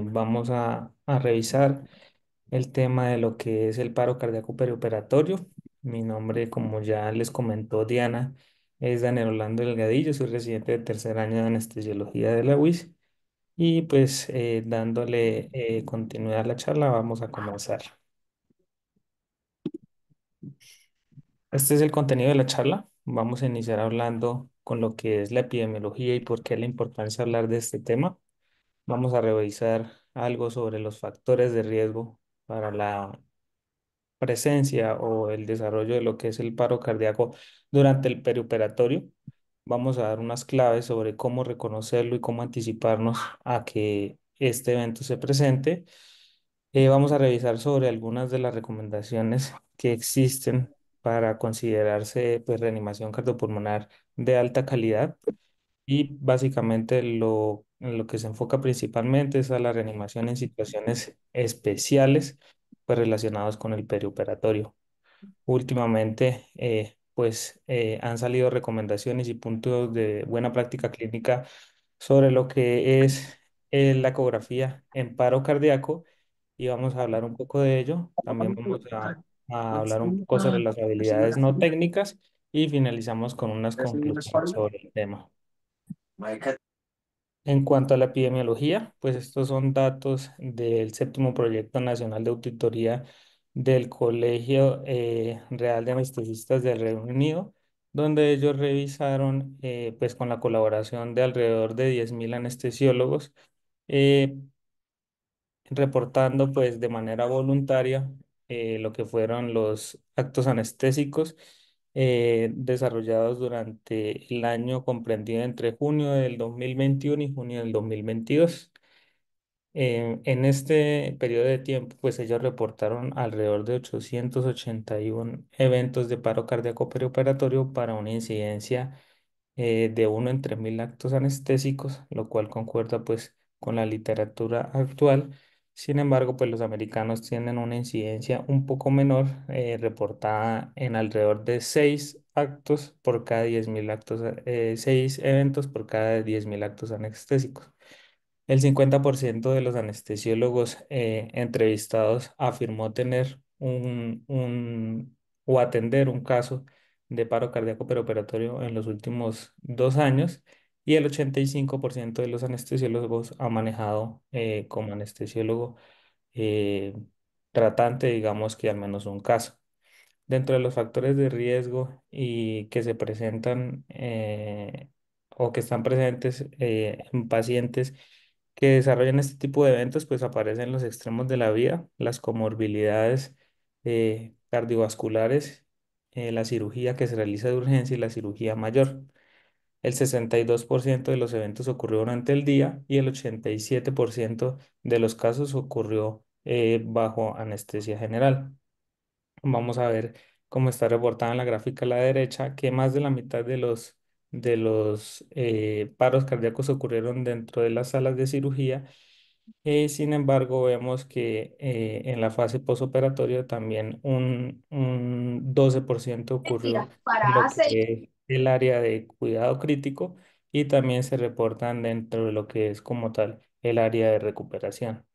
vamos a revisar el tema de lo que es el paro cardíaco perioperatorio. Mi nombre, como ya les comentó Diana, es Daniel Orlando Delgadillo, soy residente de tercer año de anestesiología de la UIS y pues dándole continuidad a la charla, vamos a comenzar. Este es el contenido de la charla. Vamos a iniciar hablando con lo que es la epidemiología y por qué la importancia de hablar de este tema. Vamos a revisar algo sobre los factores de riesgo para la presencia o el desarrollo de lo que es el paro cardíaco durante el perioperatorio. Vamos a dar unas claves sobre cómo reconocerlo y cómo anticiparnos a que este evento se presente. Vamos a revisar sobre algunas de las recomendaciones que existen para considerarse pues, reanimación cardiopulmonar de alta calidad y básicamente en lo que se enfoca principalmente es a la reanimación en situaciones especiales pues, relacionadas con el perioperatorio. Últimamente, han salido recomendaciones y puntos de buena práctica clínica sobre lo que es la ecografía en paro cardíaco y vamos a hablar un poco de ello. También vamos a hablar un poco sobre las habilidades no técnicas y finalizamos con unas conclusiones sobre el tema. En cuanto a la epidemiología, pues estos son datos del séptimo Proyecto Nacional de Auditoría del Colegio Real de Anestesistas del Reino Unido, donde ellos revisaron, pues con la colaboración de alrededor de 10.000 anestesiólogos, eh, reportando pues de manera voluntaria lo que fueron los actos anestésicos desarrollados durante el año comprendido entre junio del 2021 y junio del 2022. En este periodo de tiempo, pues ellos reportaron alrededor de 881 eventos de paro cardíaco perioperatorio para una incidencia de 1 en 3.000 actos anestésicos, lo cual concuerda pues con la literatura actual. Sin embargo, pues los americanos tienen una incidencia un poco menor, reportada en alrededor de 6 actos por cada 10.000 actos, 6 eventos por cada 10.000 actos anestésicos. El 50% de los anestesiólogos entrevistados afirmó tener o atender un caso de paro cardíaco preoperatorio en los últimos 2 años y el 85% de los anestesiólogos ha manejado como anestesiólogo eh, tratante, digamos que al menos un caso. Dentro de los factores de riesgo y que se presentan o que están presentes en pacientes que desarrollan este tipo de eventos, pues aparecen los extremos de la vida, las comorbilidades cardiovasculares, la cirugía que se realiza de urgencia y la cirugía mayor. El 62% de los eventos ocurrió durante el día y el 87% de los casos ocurrió bajo anestesia general. Vamos a ver cómo está reportada en la gráfica a la derecha, que más de la mitad de los paros cardíacos ocurrieron dentro de las salas de cirugía. Sin embargo, vemos que en la fase posoperatoria también un 12% ocurrió en lo que es el área de cuidado crítico y también se reportan dentro de lo que es como tal el área de recuperación.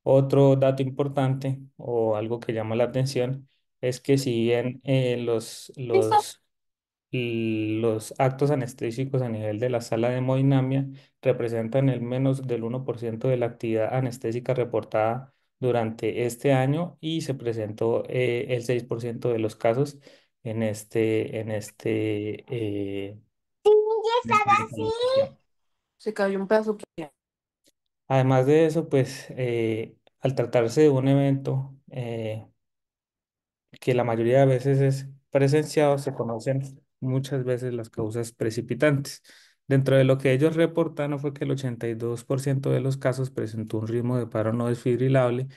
Otro dato importante o algo que llama la atención es que si bien los actos anestésicos a nivel de la sala de hemodinamia representan el menos del 1% de la actividad anestésica reportada durante este año y se presentó el 6% de los casos en esta metodología. Se cayó un pedazo que... Además de eso, pues al tratarse de un evento que la mayoría de veces es presenciado, se conocen muchas veces las causas precipitantes. Dentro de lo que ellos reportaron fue que el 82% de los casos presentó un ritmo de paro no desfibrilable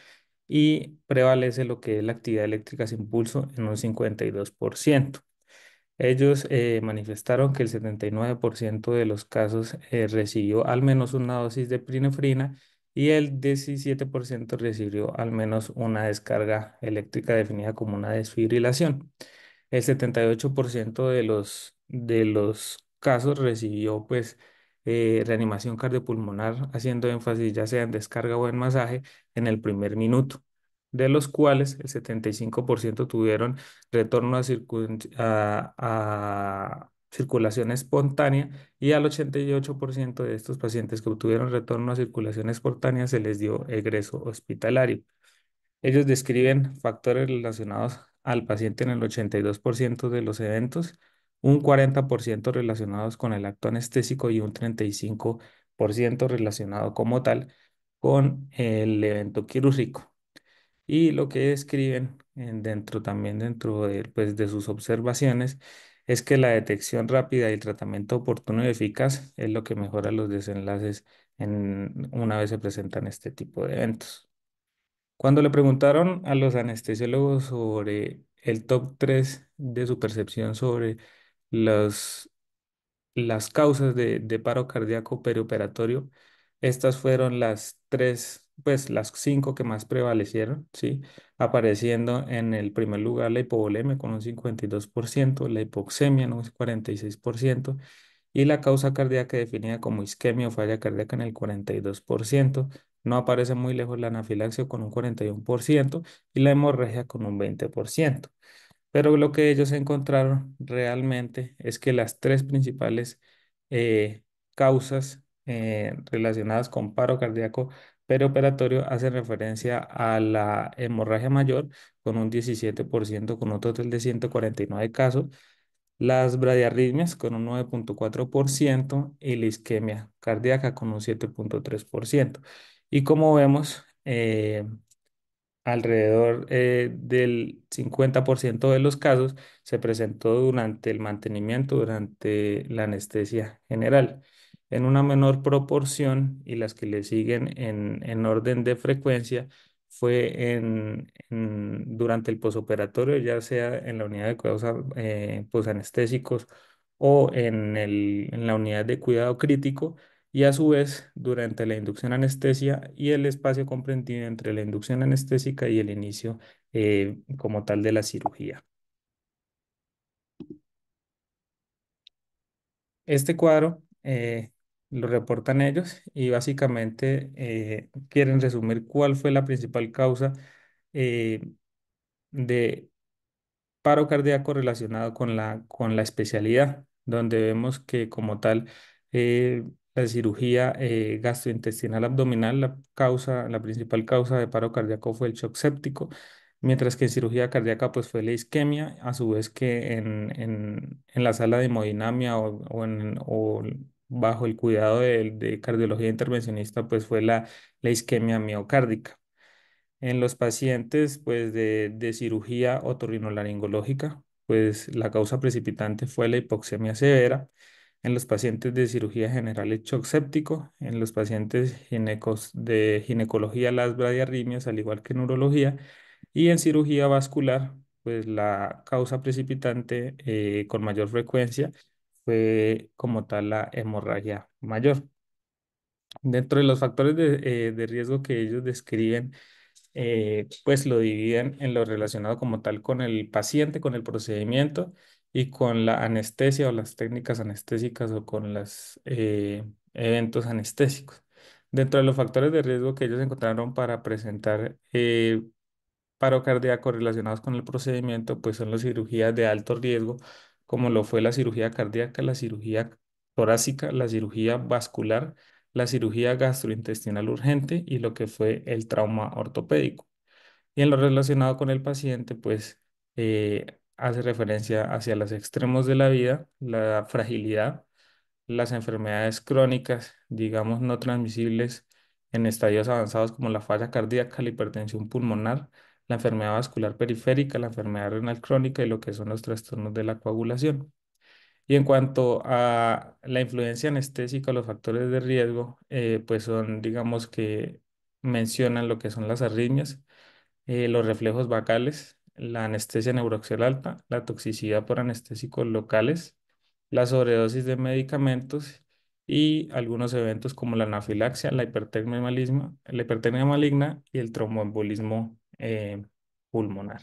y prevalece lo que es la actividad eléctrica sin pulso en un 52%. Ellos manifestaron que el 79% de los casos recibió al menos una dosis de epinefrina y el 17% recibió al menos una descarga eléctrica definida como una desfibrilación. El 78% de los casos recibió pues reanimación cardiopulmonar, haciendo énfasis ya sea en descarga o en masaje en el primer minuto, de los cuales el 75% tuvieron retorno a circulación espontánea y al 88% de estos pacientes que obtuvieron retorno a circulación espontánea se les dio egreso hospitalario. Ellos describen factores relacionados al paciente en el 82% de los eventos, un 40% relacionados con el acto anestésico y un 35% relacionado como tal con el evento quirúrgico. Y lo que describen también dentro de, pues, de sus observaciones es que la detección rápida y el tratamiento oportuno y eficaz es lo que mejora los desenlaces una vez se presentan este tipo de eventos. Cuando le preguntaron a los anestesiólogos sobre el top 3 de su percepción sobre los, las causas de paro cardíaco perioperatorio, estas fueron las tres, pues las cinco que más prevalecieron, ¿sí? Apareciendo en el primer lugar la hipovolemia con un 52%, la hipoxemia en un 46% y la causa cardíaca definida como isquemia o falla cardíaca en el 42%. No aparece muy lejos la anafilaxia con un 41% y la hemorragia con un 20%. Pero lo que ellos encontraron realmente es que las tres principales eh, causas relacionadas con paro cardíaco perioperatorio hacen referencia a la hemorragia mayor con un 17%, con un total de 149 casos, las bradiarritmias con un 9,4% y la isquemia cardíaca con un 7,3%. Y como vemos, alrededor del 50% de los casos se presentó durante el mantenimiento, durante la anestesia general. En una menor proporción y las que le siguen en orden de frecuencia fue durante el posoperatorio, ya sea en la unidad de cuidados posanestésicos o en la unidad de cuidado crítico y a su vez durante la inducción anestesia y el espacio comprendido entre la inducción anestésica y el inicio como tal de la cirugía. Este cuadro lo reportan ellos y básicamente quieren resumir cuál fue la principal causa eh, de paro cardíaco relacionado con la especialidad, donde vemos que como tal la cirugía gastrointestinal abdominal, la principal causa de paro cardíaco fue el shock séptico, mientras que en cirugía cardíaca pues fue la isquemia, a su vez que en la sala de hemodinamia o bajo el cuidado de cardiología intervencionista pues fue la isquemia miocárdica. En los pacientes pues, de cirugía otorrinolaringológica, pues la causa precipitante fue la hipoxemia severa. En los pacientes de cirugía general, el shock séptico. En los pacientes de ginecología, las bradiarritmias, al igual que en urología. Y en cirugía vascular, pues la causa precipitante con mayor frecuencia fue como tal la hemorragia mayor. Dentro de los factores de riesgo que ellos describen, pues lo dividen en lo relacionado como tal con el paciente, con el procedimiento y con la anestesia o las técnicas anestésicas o con los eventos anestésicos. Dentro de los factores de riesgo que ellos encontraron para presentar paro cardíaco relacionados con el procedimiento, pues son las cirugías de alto riesgo, como lo fue la cirugía cardíaca, la cirugía torácica, la cirugía vascular, la cirugía gastrointestinal urgente y lo que fue el trauma ortopédico. Y en lo relacionado con el paciente, pues hace referencia hacia los extremos de la vida, la fragilidad, las enfermedades crónicas, digamos, no transmisibles en estadios avanzados como la falla cardíaca, la hipertensión pulmonar, la enfermedad vascular periférica, la enfermedad renal crónica y lo que son los trastornos de la coagulación. Y en cuanto a la influencia anestésica, los factores de riesgo, pues son, digamos que mencionan lo que son las arritmias, los reflejos basales, la anestesia neuroaxial alta, la toxicidad por anestésicos locales, la sobredosis de medicamentos y algunos eventos como la anafilaxia, la hipertermia maligna y el tromboembolismo pulmonar.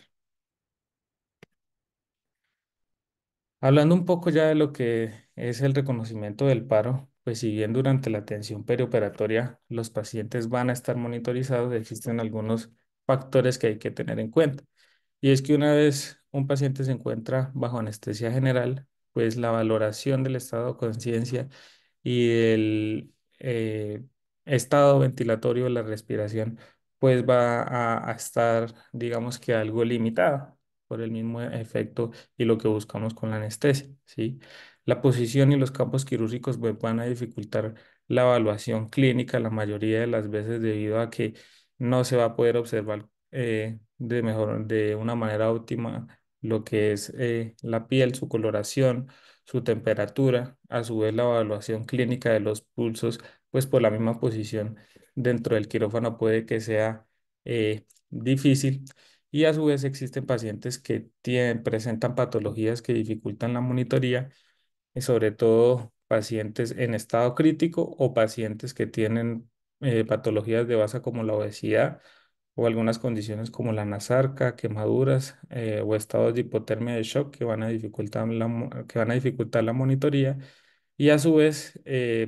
Hablando un poco ya de lo que es el reconocimiento del paro, pues si bien durante la atención perioperatoria los pacientes van a estar monitorizados, existen algunos factores que hay que tener en cuenta. Y es que una vez un paciente se encuentra bajo anestesia general, pues la valoración del estado de conciencia y el estado ventilatorio de la respiración, pues va a estar, digamos que algo limitada por el mismo efecto y lo que buscamos con la anestesia, ¿sí? La posición y los campos quirúrgicos pues, van a dificultar la evaluación clínica la mayoría de las veces debido a que no se va a poder observar de una manera óptima lo que es la piel, su coloración, su temperatura, a su vez la evaluación clínica de los pulsos, pues por la misma posición dentro del quirófano puede que sea difícil. Y a su vez existen pacientes que presentan patologías que dificultan la monitoría, y sobre todo pacientes en estado crítico o pacientes que tienen patologías de base como la obesidad o algunas condiciones como la nasarca, quemaduras o estados de hipotermia de shock que van a dificultar que van a dificultar la monitoría y a su vez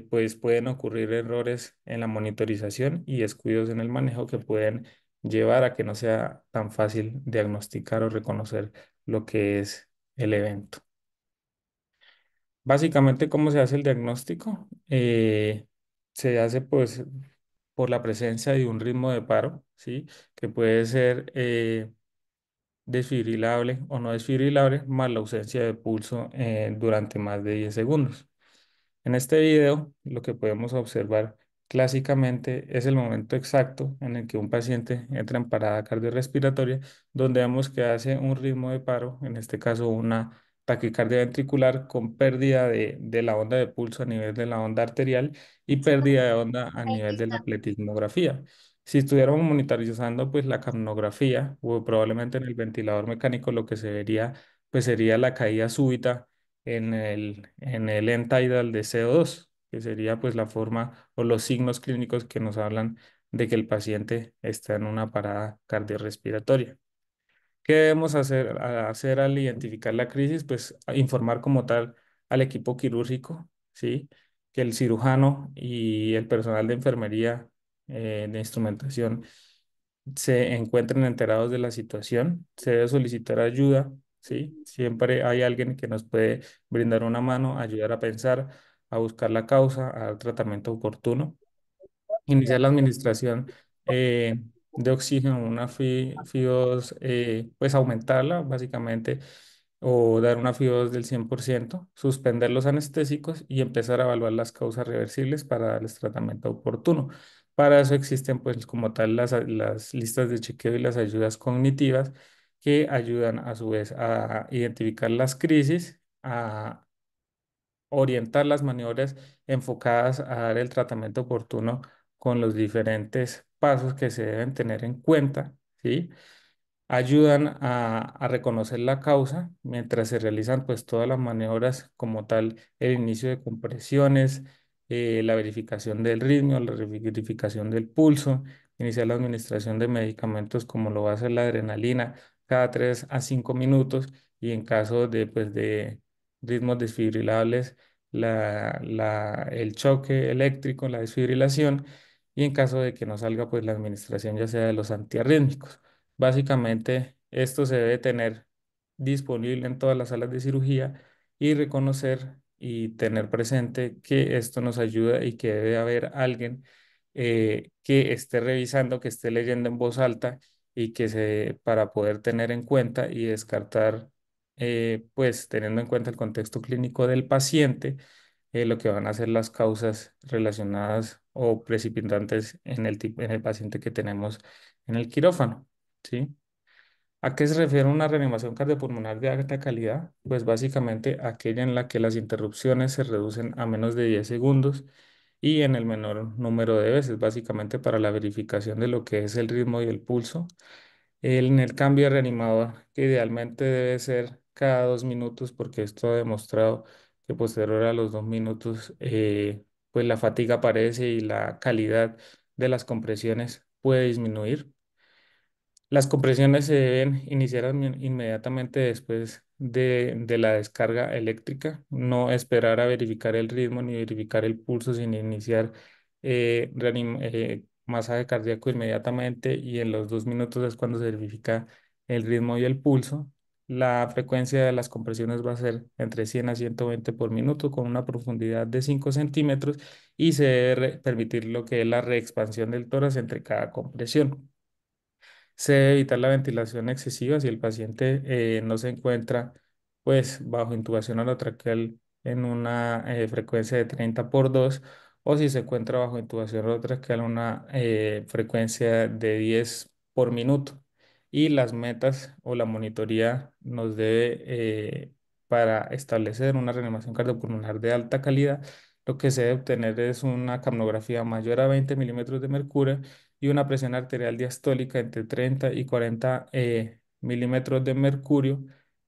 pues pueden ocurrir errores en la monitorización y descuidos en el manejo que pueden llevar a que no sea tan fácil diagnosticar o reconocer lo que es el evento. Básicamente, ¿cómo se hace el diagnóstico? Se hace pues por la presencia de un ritmo de paro, ¿sí? Que puede ser desfibrilable o no desfibrilable, más la ausencia de pulso durante más de 10 segundos. En este video, lo que podemos observar clásicamente es el momento exacto en el que un paciente entra en parada cardiorrespiratoria, donde vemos que hace un ritmo de paro, en este caso una taquicardia ventricular con pérdida de la onda de pulso a nivel de la onda arterial y pérdida de onda a nivel de la pletismografía. Si estuviéramos monitorizando pues la capnografía o probablemente en el ventilador mecánico, lo que se vería pues sería la caída súbita en el end-tidal de CO2, que sería pues la forma o los signos clínicos que nos hablan de que el paciente está en una parada cardiorrespiratoria. ¿Qué debemos hacer al identificar la crisis? Pues informar como tal al equipo quirúrgico, ¿sí? Que el cirujano y el personal de enfermería, de instrumentación, se encuentren enterados de la situación. Se debe solicitar ayuda, ¿sí? Siempre hay alguien que nos puede brindar una mano, ayudar a pensar, a buscar la causa, a dar tratamiento oportuno. Iniciar la administración de oxígeno, una FIO2, pues aumentarla básicamente o dar una FIO2 del 100%, suspender los anestésicos y empezar a evaluar las causas reversibles para darles tratamiento oportuno. Para eso existen pues como tal las listas de chequeo y las ayudas cognitivas que ayudan a su vez a identificar las crisis, a orientar las maniobras enfocadas a dar el tratamiento oportuno con los diferentes pasos que se deben tener en cuenta, ¿sí? Ayudan a reconocer la causa mientras se realizan pues todas las maniobras como tal, el inicio de compresiones, la verificación del ritmo, la verificación del pulso, iniciar la administración de medicamentos como lo va a hacer la adrenalina cada 3 a 5 minutos y en caso de pues de ritmos desfibrilables, el choque eléctrico, la desfibrilación y en caso de que no salga pues la administración ya sea de los antiarrítmicos. Básicamente, esto se debe tener disponible en todas las salas de cirugía y reconocer y tener presente que esto nos ayuda y que debe haber alguien que esté revisando, que esté leyendo en voz alta y para poder tener en cuenta y descartar, pues teniendo en cuenta el contexto clínico del paciente, lo que van a ser las causas relacionadas o precipitantes en el paciente que tenemos en el quirófano. ¿Sí? ¿A qué se refiere una reanimación cardiopulmonar de alta calidad? Pues básicamente aquella en la que las interrupciones se reducen a menos de 10 segundos y en el menor número de veces, básicamente para la verificación de lo que es el ritmo y el pulso. En el cambio de reanimador, que idealmente debe ser cada 2 minutos, porque esto ha demostrado que posterior a los 2 minutos, pues la fatiga aparece y la calidad de las compresiones puede disminuir. Las compresiones se deben iniciar inmediatamente después de la descarga eléctrica, no esperar a verificar el ritmo ni verificar el pulso sin iniciar masaje cardíaco inmediatamente, y en los 2 minutos es cuando se verifica el ritmo y el pulso. La frecuencia de las compresiones va a ser entre 100 a 120 por minuto con una profundidad de 5 centímetros, y se debe permitir lo que es la reexpansión del tórax entre cada compresión. Se debe evitar la ventilación excesiva si el paciente no se encuentra pues bajo intubación orotraqueal en una frecuencia de 30 por 2, o si se encuentra bajo intubación orotraqueal en una frecuencia de 10 por minuto. Y las metas o la monitoría nos debe, para establecer una reanimación cardiopulmonar de alta calidad, lo que se debe obtener es una capnografía mayor a 20 milímetros de mercurio y una presión arterial diastólica entre 30 y 40 milímetros de mercurio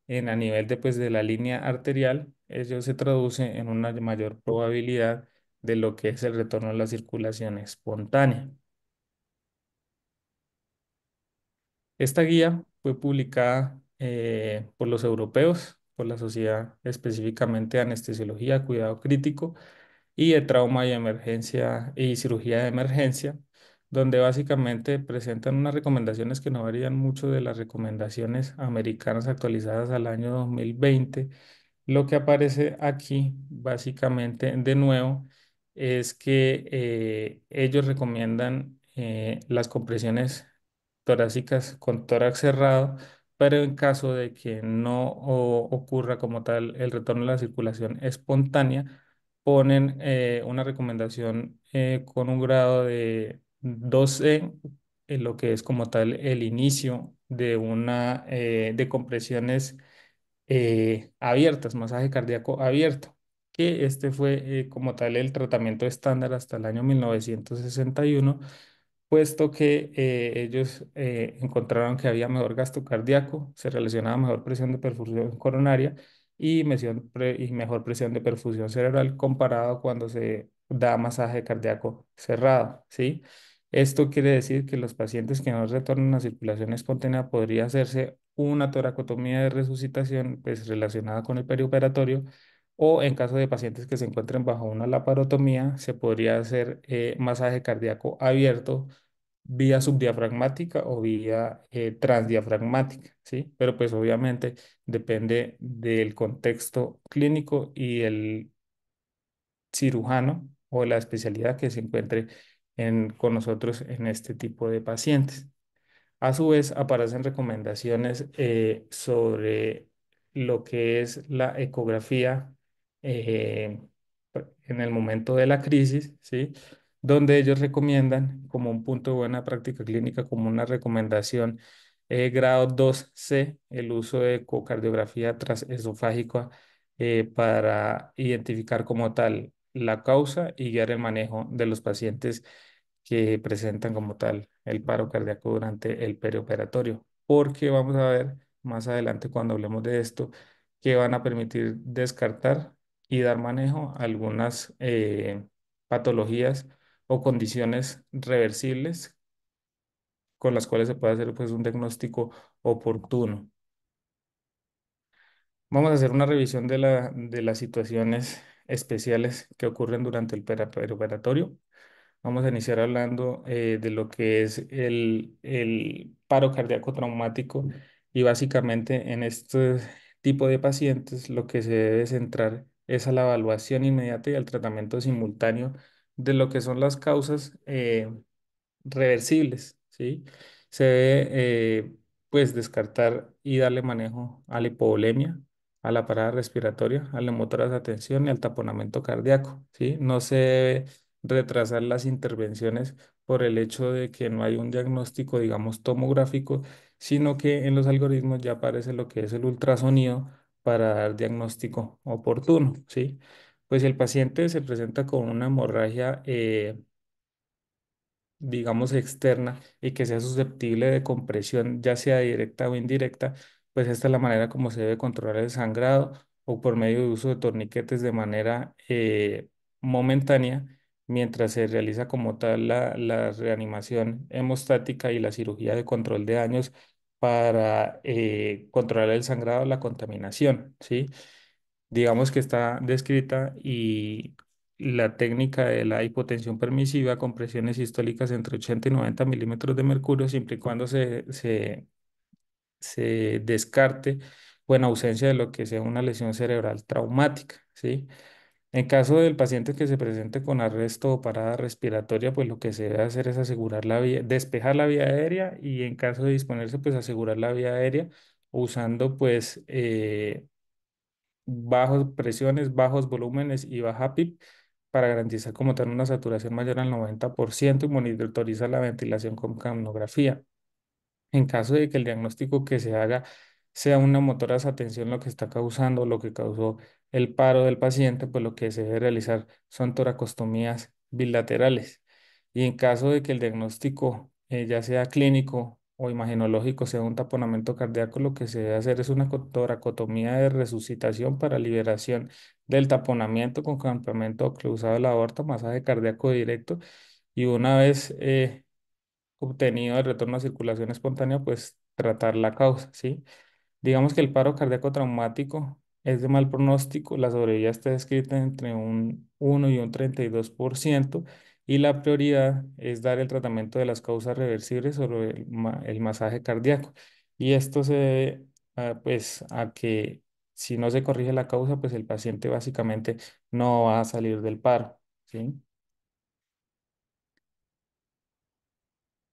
a nivel de, pues, de la línea arterial. Ello se traduce en una mayor probabilidad de lo que es el retorno a la circulación espontánea. Esta guía fue publicada por los europeos, por la Sociedad específicamente de Anestesiología, Cuidado Crítico y de Trauma y Emergencia y Cirugía de Emergencia, donde básicamente presentan unas recomendaciones que no varían mucho de las recomendaciones americanas actualizadas al año 2020. Lo que aparece aquí, básicamente, de nuevo, es que ellos recomiendan las compresiones torácicas con tórax cerrado, pero en caso de que no ocurra como tal el retorno a la circulación espontánea, ponen una recomendación con un grado de 2E, en lo que es como tal el inicio de una de compresiones abiertas, masaje cardíaco abierto, que este fue como tal el tratamiento estándar hasta el año 1961, puesto que ellos encontraron que había mejor gasto cardíaco, se relacionaba mejor presión de perfusión coronaria y, y mejor presión de perfusión cerebral comparado cuando se da masaje cardíaco cerrado, ¿sí? Esto quiere decir que los pacientes que no retornan a circulación espontánea podría hacerse una toracotomía de resucitación pues, relacionada con el perioperatorio, o en caso de pacientes que se encuentren bajo una laparotomía, se podría hacer masaje cardíaco abierto vía subdiafragmática o vía transdiafragmática, ¿sí? Pero pues obviamente depende del contexto clínico y el cirujano o la especialidad que se encuentre con nosotros en este tipo de pacientes. A su vez, aparecen recomendaciones sobre lo que es la ecografía eh, en el momento de la crisis, ¿sí? Donde ellos recomiendan como un punto de buena práctica clínica, como una recomendación grado 2C, el uso de ecocardiografía transesofágica para identificar como tal la causa y guiar el manejo de los pacientes que presentan como tal el paro cardíaco durante el perioperatorio, porque vamos a ver más adelante cuando hablemos de esto que van a permitir descartar y dar manejo a algunas patologías o condiciones reversibles con las cuales se puede hacer pues un diagnóstico oportuno. Vamos a hacer una revisión de las situaciones especiales que ocurren durante el perioperatorio. Vamos a iniciar hablando de lo que es el paro cardíaco traumático, y básicamente en este tipo de pacientes lo que se debe centrar es a la evaluación inmediata y al tratamiento simultáneo de lo que son las causas reversibles, ¿sí? Se debe, pues, descartar y darle manejo a la hipovolemia, a la parada respiratoria, al neumotórax de atención y al taponamiento cardíaco, ¿sí? No se debe retrasar las intervenciones por el hecho de que no hay un diagnóstico, digamos, tomográfico, sino que en los algoritmos ya aparece lo que es el ultrasonido para dar diagnóstico oportuno, ¿sí? Pues si el paciente se presenta con una hemorragia digamos, externa y que sea susceptible de compresión, ya sea directa o indirecta, pues esta es la manera como se debe controlar el sangrado, o por medio de uso de torniquetes de manera momentánea, mientras se realiza como tal la reanimación hemostática y la cirugía de control de daños para controlar el sangrado, la contaminación, ¿sí? Digamos que está descrita y la técnica de la hipotensión permisiva con presiones sistólicas entre 80 y 90 milímetros de mercurio, siempre y cuando se descarte o en ausencia de lo que sea una lesión cerebral traumática, ¿sí? En caso del paciente que se presente con arresto o parada respiratoria, pues lo que se debe hacer es asegurar la vía, despejar la vía aérea y en caso de disponerse, pues asegurar la vía aérea usando pues bajas presiones, bajos volúmenes y baja PIP para garantizar como tal una saturación mayor al 90% y monitorizar la ventilación con capnografía. En caso de que el diagnóstico que se haga sea una motora desatención lo que está causando, lo que causó el paro del paciente, pues lo que se debe realizar son toracostomías bilaterales. Y en caso de que el diagnóstico ya sea clínico o imagenológico, sea un taponamiento cardíaco, lo que se debe hacer es una toracotomía de resucitación para liberación del taponamiento con campamento cruzado de la aorta, masaje cardíaco directo. Y una vez obtenido el retorno a circulación espontánea, pues tratar la causa, ¿sí? Digamos que el paro cardíaco traumático es de mal pronóstico, la sobrevida está descrita entre un 1 y un 32% y la prioridad es dar el tratamiento de las causas reversibles sobre el masaje cardíaco. Y esto se debe pues, a que si no se corrige la causa, pues el paciente básicamente no va a salir del paro, ¿sí?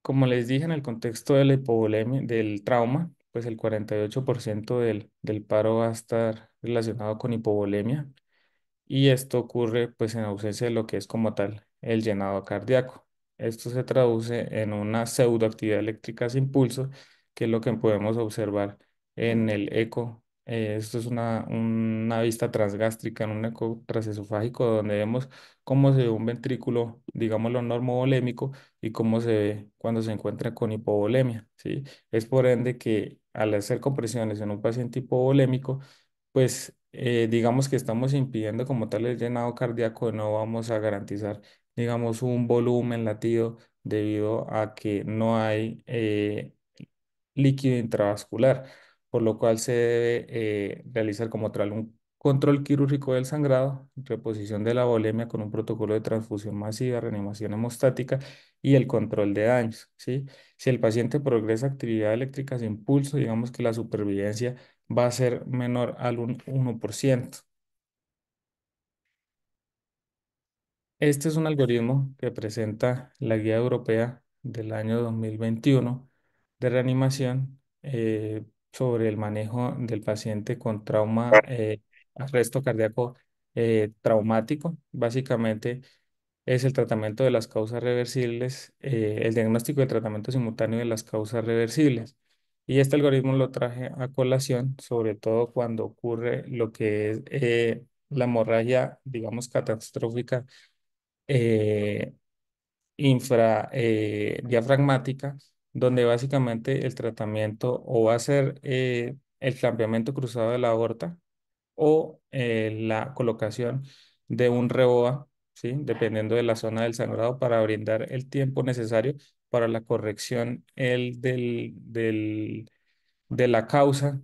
Como les dije, en el contexto de la hipovolemia, del trauma, pues el 48% del paro va a estar relacionado con hipovolemia y esto ocurre pues en ausencia de lo que es como tal el llenado cardíaco. Esto se traduce en una pseudoactividad eléctrica sin pulso, que es lo que podemos observar en el eco. Esto es una vista transgástrica en un eco transesofágico donde vemos cómo se ve un ventrículo, digámoslo, normovolémico y cómo se ve cuando se encuentra con hipovolemia, ¿sí? Es por ende que al hacer compresiones en un paciente hipovolémico, pues digamos que estamos impidiendo como tal el llenado cardíaco, no vamos a garantizar, digamos, un volumen latido debido a que no hay líquido intravascular, por lo cual se debe realizar como tal un control quirúrgico del sangrado, reposición de la volemia con un protocolo de transfusión masiva, reanimación hemostática y el control de daños, ¿sí? Si el paciente progresa a actividad eléctrica sin pulso, digamos que la supervivencia va a ser menor al 1%. Este es un algoritmo que presenta la Guía Europea del año 2021 de reanimación sobre el manejo del paciente con trauma, arresto cardíaco traumático. Básicamente es el tratamiento de las causas reversibles, el diagnóstico y el tratamiento simultáneo de las causas reversibles. Y este algoritmo lo traje a colación, sobre todo cuando ocurre lo que es la hemorragia, digamos, catastrófica eh, diafragmática, donde básicamente el tratamiento o va a ser el clampeamiento cruzado de la aorta o la colocación de un REOA, ¿sí? Dependiendo de la zona del sangrado para brindar el tiempo necesario para la corrección de la causa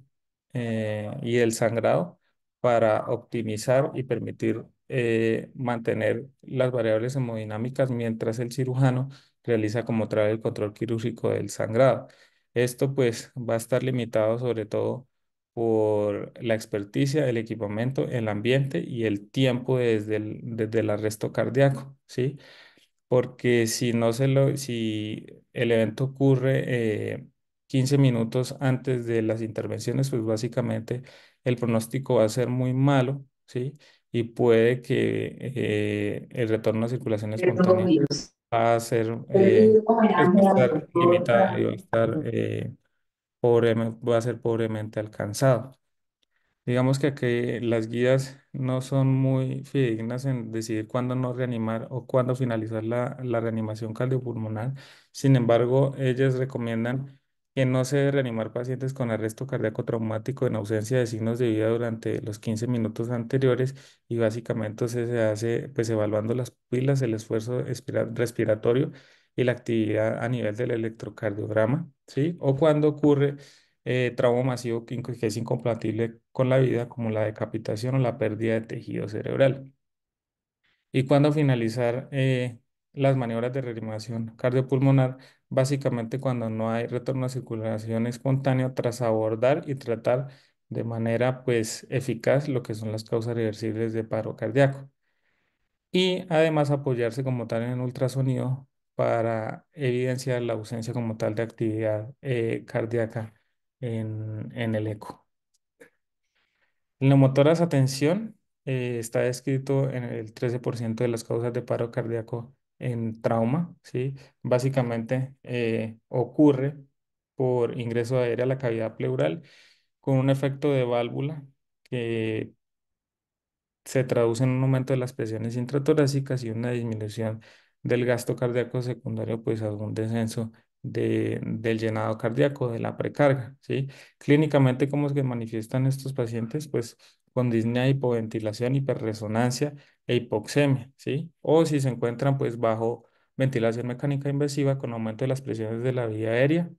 y del sangrado para optimizar y permitir mantener las variables hemodinámicas mientras el cirujano realiza como tal el control quirúrgico del sangrado. Esto pues va a estar limitado sobre todo por la experticia, el equipamiento, el ambiente y el tiempo desde el arresto cardíaco, ¿sí? Porque si el evento ocurre 15 minutos antes de las intervenciones, pues básicamente el pronóstico va a ser muy malo, ¿sí? Y puede que el retorno a circulación espontánea va a ser, pues va a estar limitada y va a estar, va a ser pobremente alcanzado. Digamos que aquí las guías no son muy fidedignas en decidir cuándo no reanimar o cuándo finalizar la reanimación cardiopulmonar. Sin embargo, ellas recomiendan que no se debe reanimar pacientes con arresto cardíaco traumático en ausencia de signos de vida durante los 15 minutos anteriores y básicamente se hace pues evaluando las pupilas, el esfuerzo respiratorio y la actividad a nivel del electrocardiograma, ¿sí? O cuando ocurre trauma masivo que es incompatible con la vida, como la decapitación o la pérdida de tejido cerebral. Y cuando finalizar las maniobras de reanimación cardiopulmonar, básicamente cuando no hay retorno a circulación espontánea tras abordar y tratar de manera pues eficaz lo que son las causas reversibles de paro cardíaco. Y además apoyarse como tal en el ultrasonido para evidenciar la ausencia como tal de actividad cardíaca en el eco. El neumotórax a tensión está descrito en el 13% de las causas de paro cardíaco en trauma, ¿sí? Básicamente ocurre por ingreso de aire a la cavidad pleural con un efecto de válvula que se traduce en un aumento de las presiones intratorácicas y una disminución del gasto cardíaco secundario, pues a un descenso del llenado cardíaco, de la precarga, ¿sí? Clínicamente, ¿cómo se manifiestan estos pacientes? Pues con disnea, hipoventilación, hiperresonancia e hipoxemia, ¿sí? O si se encuentran pues bajo ventilación mecánica invasiva con aumento de las presiones de la vía aérea,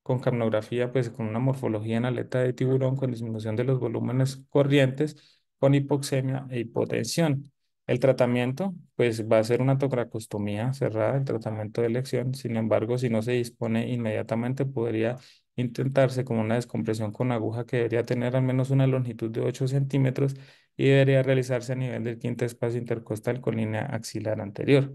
con capnografía, pues con una morfología en aleta de tiburón, con disminución de los volúmenes corrientes con hipoxemia e hipotensión. El tratamiento, pues va a ser una toracotomía cerrada, el tratamiento de elección. Sin embargo, si no se dispone inmediatamente, podría intentarse como una descompresión con aguja que debería tener al menos una longitud de 8 centímetros y debería realizarse a nivel del quinto espacio intercostal con línea axilar anterior.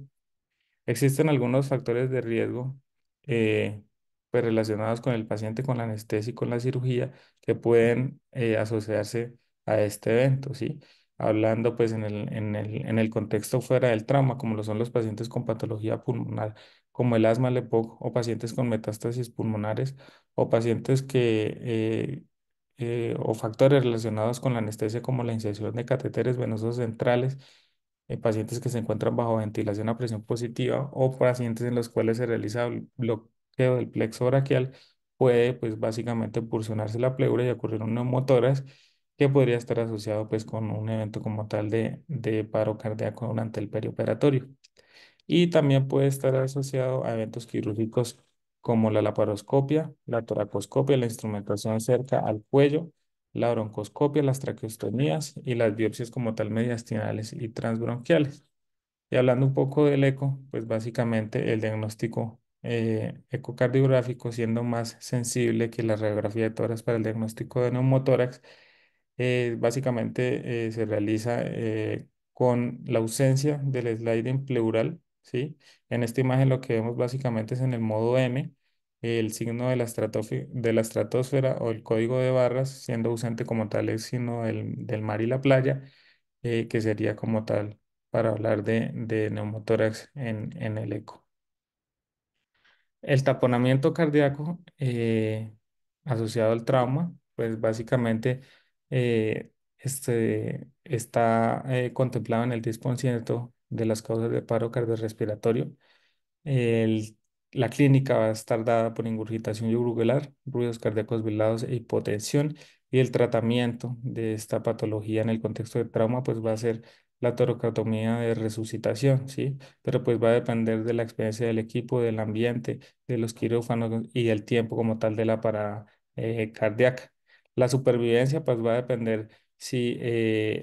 Existen algunos factores de riesgo eh, pues relacionados con el paciente, con la anestesia y con la cirugía que pueden asociarse a este evento, ¿sí? Hablando pues en el contexto fuera del trauma, como lo son los pacientes con patología pulmonar, como el asma, el EPOC, o pacientes con metástasis pulmonares, o pacientes o factores relacionados con la anestesia, como la inserción de catéteres venosos centrales pacientes que se encuentran bajo ventilación a presión positiva o pacientes en los cuales se realiza el bloqueo del plexo braquial, puede pues básicamente pulsionarse la pleura y ocurrir un neumotórax que podría estar asociado pues con un evento como tal de paro cardíaco durante el perioperatorio. Y también puede estar asociado a eventos quirúrgicos como la laparoscopia, la toracoscopia, la instrumentación cerca al cuello, la broncoscopia, las traqueostomías y las biopsias como tal mediastinales y transbronquiales. Y hablando un poco del eco, pues básicamente el diagnóstico ecocardiográfico, siendo más sensible que la radiografía de tórax para el diagnóstico de neumotórax, básicamente se realiza con la ausencia del sliding pleural, ¿sí? En esta imagen lo que vemos básicamente es en el modo M, el signo de de la estratosfera o el código de barras, siendo ausente como tal el signo del mar y la playa, que sería como tal para hablar de neumotórax en el eco. El taponamiento cardíaco asociado al trauma, pues básicamente está contemplado en el 10% de las causas de paro cardiorrespiratorio. El- la clínica va a estar dada por ingurgitación yugular, ruidos cardíacos velados e hipotensión. Y el tratamiento de esta patología en el contexto de trauma, pues va a ser la toracotomía de resucitación, ¿sí? Pero pues va a depender de la experiencia del equipo, del ambiente, de los quirófanos y el tiempo como tal de la parada cardíaca. La supervivencia, pues va a depender si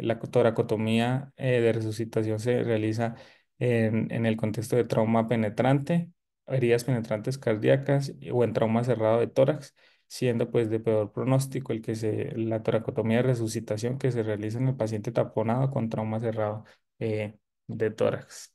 la toracotomía de resucitación se realiza en el contexto de trauma penetrante, heridas penetrantes cardíacas o en trauma cerrado de tórax, siendo pues de peor pronóstico la toracotomía de resucitación que se realiza en el paciente taponado con trauma cerrado de tórax.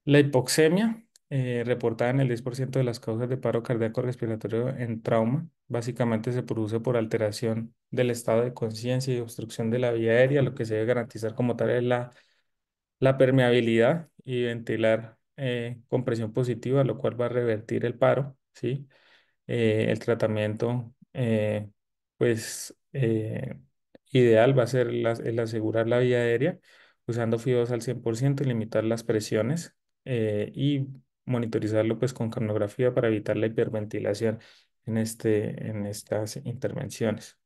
La hipoxemia, reportada en el 10% de las causas de paro cardíaco respiratorio en trauma, básicamente se produce por alteración del estado de conciencia y obstrucción de la vía aérea. Lo que se debe garantizar como tal es la permeabilidad y ventilar con presión positiva, lo cual va a revertir el paro, ¿sí? El tratamiento, pues, ideal va a ser el asegurar la vía aérea usando FIOS al 100% y limitar las presiones y monitorizarlo pues con capnografía para evitar la hiperventilación en estas intervenciones.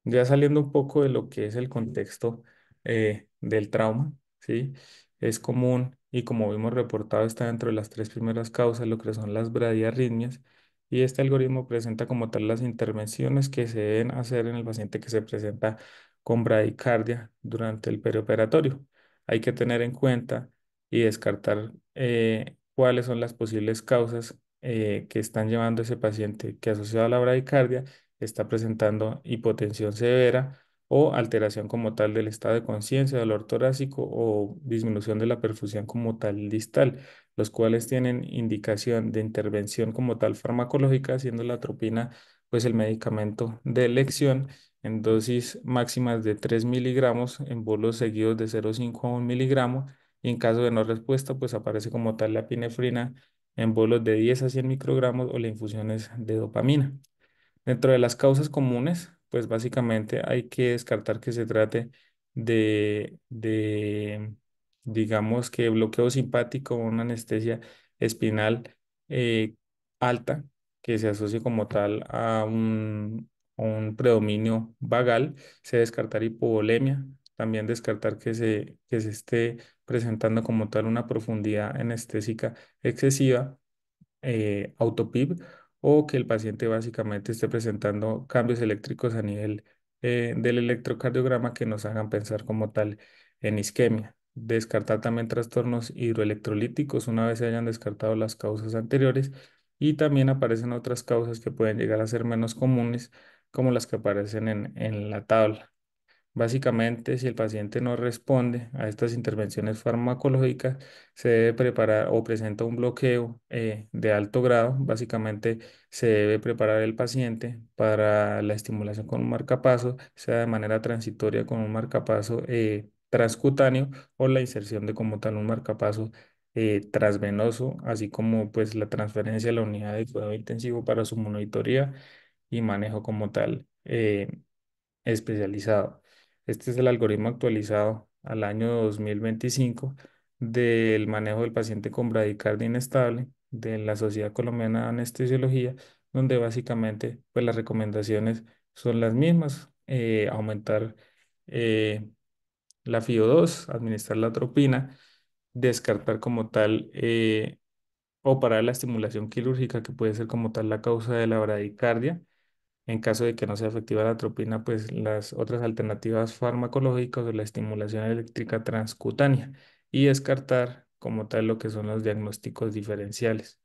Ya saliendo un poco de lo que es el contexto del trauma, ¿sí? Es común y como vimos reportado está dentro de las tres primeras causas, lo que son las bradiarritmias, y este algoritmo presenta como tal las intervenciones que se deben hacer en el paciente que se presenta con bradicardia durante el perioperatorio. Hay que tener en cuenta y descartar cuáles son las posibles causas que están llevando a ese paciente que asociado a la bradicardia está presentando hipotensión severa o alteración como tal del estado de conciencia, dolor torácico o disminución de la perfusión como tal distal, los cuales tienen indicación de intervención como tal farmacológica, siendo la atropina pues el medicamento de elección en dosis máximas de 3 miligramos en bolos seguidos de 0,5 a 1 miligramo, y en caso de no respuesta pues aparece como tal la epinefrina en bolos de 10 a 100 microgramos o las infusiones de dopamina. Dentro de las causas comunes, pues básicamente hay que descartar que se trate de digamos que bloqueo simpático o una anestesia espinal eh, alta que se asocie como tal a un predominio vagal. Se descartar hipovolemia, también descartar que se esté presentando como tal una profundidad anestésica excesiva, autopip, o que el paciente básicamente esté presentando cambios eléctricos a nivel del electrocardiograma que nos hagan pensar como tal en isquemia. Descartar también trastornos hidroelectrolíticos una vez se hayan descartado las causas anteriores, y también aparecen otras causas que pueden llegar a ser menos comunes como las que aparecen en la tabla. Básicamente, si el paciente no responde a estas intervenciones farmacológicas, se debe preparar o presenta un bloqueo de alto grado. Básicamente, se debe preparar el paciente para la estimulación con un marcapaso, sea de manera transitoria con un marcapaso transcutáneo o la inserción de como tal un marcapaso transvenoso, así como pues la transferencia de la unidad de cuidado intensivo para su monitoría y manejo como tal especializado. Este es el algoritmo actualizado al año 2025 del manejo del paciente con bradicardia inestable de la Sociedad Colombiana de Anestesiología, donde básicamente pues las recomendaciones son las mismas: aumentar eh, la FIO2, administrar la atropina, descartar como tal o parar la estimulación quirúrgica que puede ser como tal la causa de la bradicardia. En caso de que no sea efectiva la atropina, pues las otras alternativas farmacológicas o la estimulación eléctrica transcutánea, y descartar como tal lo que son los diagnósticos diferenciales.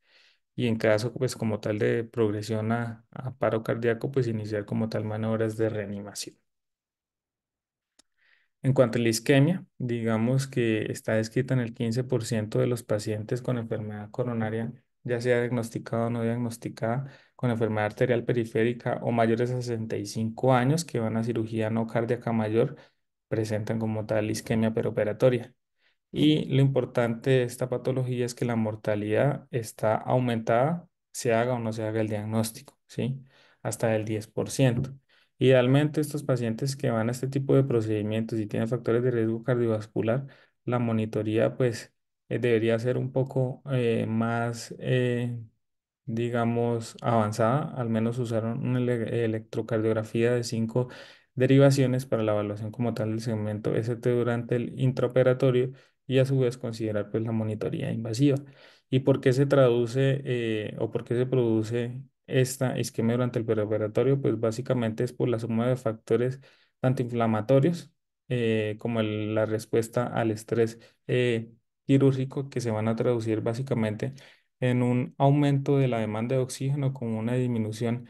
Y en caso pues como tal de progresión a paro cardíaco, pues iniciar como tal maniobras de reanimación. En cuanto a la isquemia, digamos que está descrita en el 15% de los pacientes con enfermedad coronaria, ya sea diagnosticada o no diagnosticada, con enfermedad arterial periférica o mayores a 65 años que van a cirugía no cardíaca mayor, presentan como tal isquemia peroperatoria. Y lo importante de esta patología es que la mortalidad está aumentada, se haga o no se haga el diagnóstico, ¿sí? Hasta el 10%. Idealmente, estos pacientes que van a este tipo de procedimientos y tienen factores de riesgo cardiovascular, la monitoría pues debería ser un poco más, digamos, avanzada, al menos usar una electrocardiografía de 5 derivaciones para la evaluación como tal del segmento ST durante el intraoperatorio, y a su vez considerar pues la monitoría invasiva. ¿Y por qué se traduce o por qué se produce esta isquemia durante el preoperatorio? Pues básicamente es por la suma de factores tanto inflamatorios como la respuesta al estrés quirúrgico, que se van a traducir básicamente en un aumento de la demanda de oxígeno como una disminución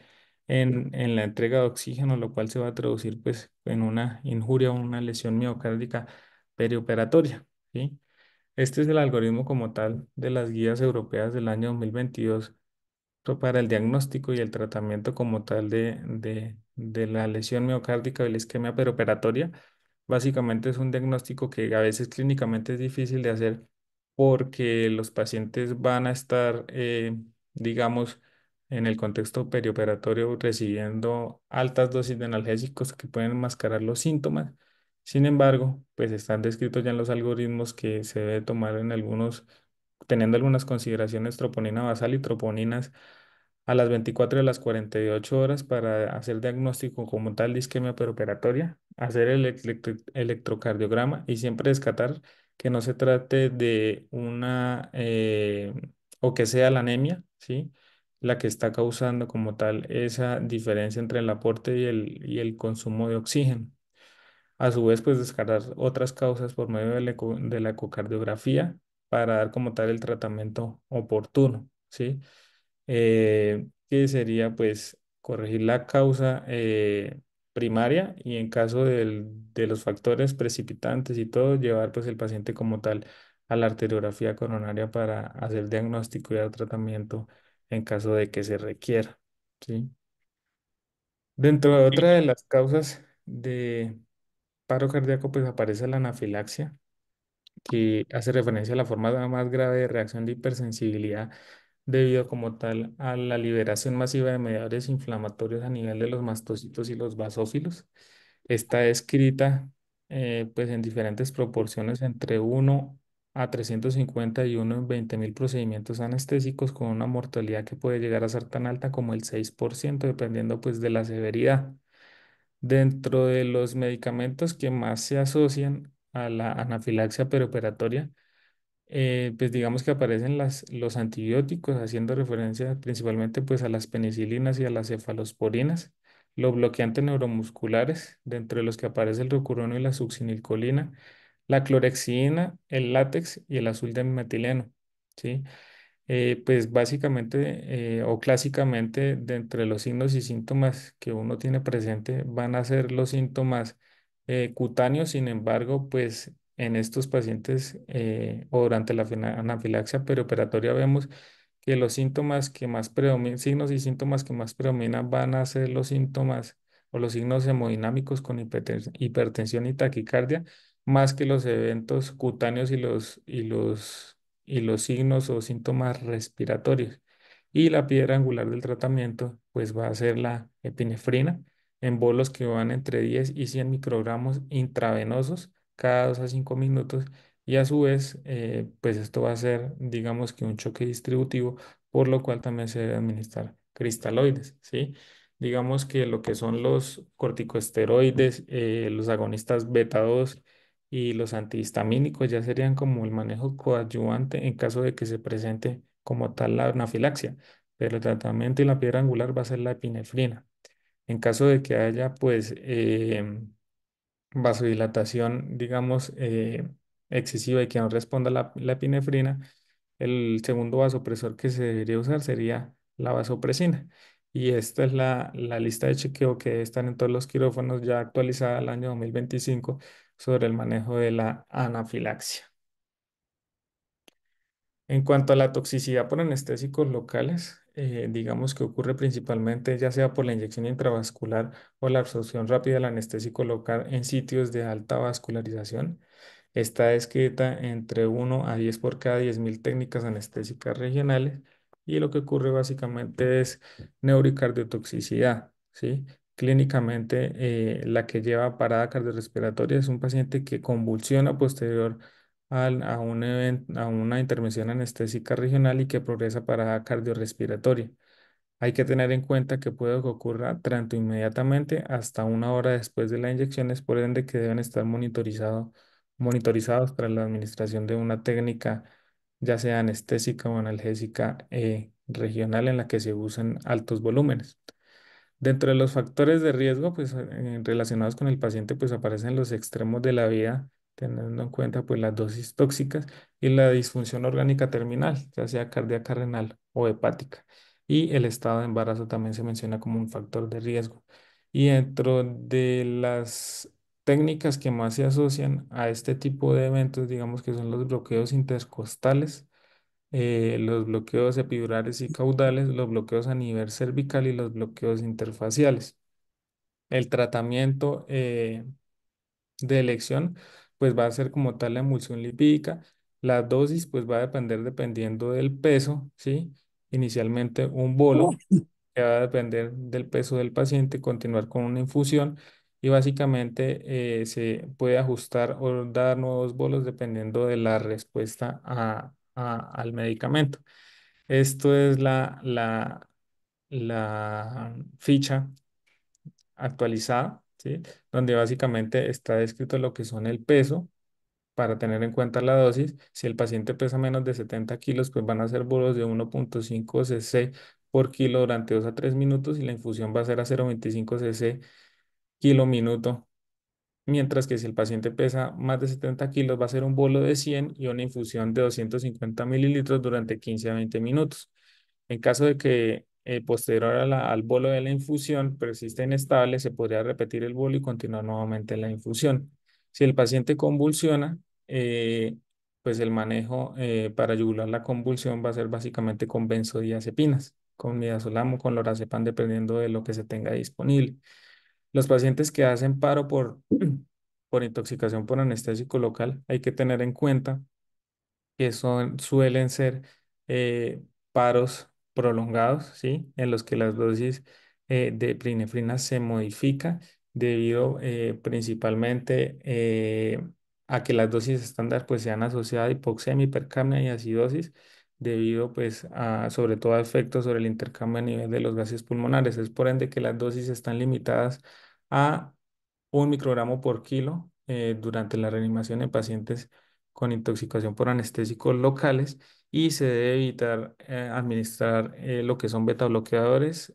en la entrega de oxígeno, lo cual se va a traducir pues en una injuria o una lesión miocárdica perioperatoria, ¿sí? Este es el algoritmo como tal de las guías europeas del año 2022 para el diagnóstico y el tratamiento como tal de la lesión miocárdica y la isquemia peroperatoria. Básicamente es un diagnóstico que a veces clínicamente es difícil de hacer porque los pacientes van a estar, digamos, en el contexto perioperatorio recibiendo altas dosis de analgésicos que pueden enmascarar los síntomas. Sin embargo, pues están descritos ya en los algoritmos que se debe tomar en algunos, teniendo algunas consideraciones, troponina basal y troponinas a las 24 de las 48 horas para hacer diagnóstico como tal de isquemia peroperatoria, hacer el electrocardiograma y siempre descartar que no se trate de una, o que sea la anemia, ¿sí? La que está causando como tal esa diferencia entre el aporte y el consumo de oxígeno. A su vez, pues descartar otras causas por medio de la ecocardiografía para dar como tal el tratamiento oportuno, ¿sí? Que sería pues corregir la causa primaria y en caso de los factores precipitantes y todo, llevar pues el paciente como tal a la arteriografía coronaria para hacer diagnóstico y dar tratamiento en caso de que se requiera, ¿sí? Dentro de otra de las causas de paro cardíaco, pues aparece la anafilaxia, que hace referencia a la forma más grave de reacción de hipersensibilidad debido como tal a la liberación masiva de mediadores inflamatorios a nivel de los mastocitos y los basófilos. Está descrita pues en diferentes proporciones entre 1 a 350 y 1 en 20.000 procedimientos anestésicos con una mortalidad que puede llegar a ser tan alta como el 6% dependiendo pues de la severidad. Dentro de los medicamentos que más se asocian a la anafilaxia peroperatoria, pues digamos que aparecen los antibióticos, haciendo referencia principalmente pues a las penicilinas y a las cefalosporinas, los bloqueantes neuromusculares, dentro de los que aparece el rocurona y la succinilcolina, la clorexidina, el látex y el azul de metileno, ¿sí? Pues básicamente o clásicamente, de entre los signos y síntomas que uno tiene presente van a ser los síntomas cutáneos. Sin embargo, pues en estos pacientes o durante la anafilaxia peroperatoria vemos que los síntomas que más predominan, signos y síntomas que más predominan van a ser los síntomas o los signos hemodinámicos con hipertensión y taquicardia, más que los eventos cutáneos y los signos o síntomas respiratorios. Y la piedra angular del tratamiento, pues va a ser la epinefrina en bolos que van entre 10 y 100 microgramos intravenosos cada 2 a 5 minutos. Y a su vez, pues esto va a ser, digamos que un choque distributivo, por lo cual también se debe administrar cristaloides, ¿sí? Digamos que lo que son los corticosteroides, los agonistas beta 2 y los antihistamínicos ya serían como el manejo coadyuvante en caso de que se presente como tal la anafilaxia, pero el tratamiento y la piedra angular va a ser la epinefrina. En caso de que haya pues vasodilatación, digamos, excesiva y que no responda la epinefrina, el segundo vasopresor que se debería usar sería la vasopresina. Y esta es la lista de chequeo que debe estar en todos los quirófanos ya actualizada al año 2025 sobre el manejo de la anafilaxia. En cuanto a la toxicidad por anestésicos locales, digamos que ocurre principalmente ya sea por la inyección intravascular o la absorción rápida del anestésico local en sitios de alta vascularización. Está descrita entre 1 a 10 por cada 10.000 técnicas anestésicas regionales y lo que ocurre básicamente es neuro y cardiotoxicidad, ¿sí? Clínicamente, la que lleva parada cardiorrespiratoria es un paciente que convulsiona posterior a una intervención anestésica regional y que progresa para cardiorrespiratoria. Hay que tener en cuenta que puede que ocurra tanto inmediatamente hasta 1 hora después de la inyección, es por ende que deben estar monitorizados para la administración de una técnica, ya sea anestésica o analgésica regional en la que se usen altos volúmenes. Dentro de los factores de riesgo, pues relacionados con el paciente, pues aparecen los extremos de la vida, teniendo en cuenta pues las dosis tóxicas y la disfunción orgánica terminal, ya sea cardíaca, renal o hepática. Y el estado de embarazo también se menciona como un factor de riesgo. Y dentro de las técnicas que más se asocian a este tipo de eventos, digamos que son los bloqueos intercostales, los bloqueos epidurales y caudales, los bloqueos a nivel cervical y los bloqueos interfaciales. El tratamiento de elección pues va a ser como tal la emulsión lipídica. La dosis pues va a depender dependiendo del peso, ¿sí? Inicialmente un bolo que va a depender del peso del paciente, continuar con una infusión y básicamente se puede ajustar o dar nuevos bolos dependiendo de la respuesta al medicamento. Esto es la ficha actualizada, ¿sí? Donde básicamente está descrito lo que son el peso para tener en cuenta la dosis. Si el paciente pesa menos de 70 kilos, pues van a ser bolos de 1,5 cc por kilo durante 2 a 3 minutos y la infusión va a ser a 0,25 cc kilo minuto. Mientras que si el paciente pesa más de 70 kilos, va a ser un bolo de 100 y una infusión de 250 mililitros durante 15 a 20 minutos. En caso de que posterior al bolo de la infusión persista inestable, se podría repetir el bolo y continuar nuevamente la infusión. Si el paciente convulsiona, eh, pues el manejo para yugular la convulsión va a ser básicamente con benzodiazepinas, con midazolam o con lorazepam, dependiendo de lo que se tenga disponible. Los pacientes que hacen paro por intoxicación por anestésico local, hay que tener en cuenta que suelen ser paros prolongados, ¿sí? En los que las dosis de epinefrina se modifica debido principalmente a que las dosis estándar pues sean asociadas a hipoxemia, hipercapnia y acidosis debido pues a sobre todo a efectos sobre el intercambio a nivel de los gases pulmonares. Es por ende que las dosis están limitadas a 1 microgramo por kilo durante la reanimación en pacientes con intoxicación por anestésicos locales y se debe evitar administrar lo que son beta bloqueadores,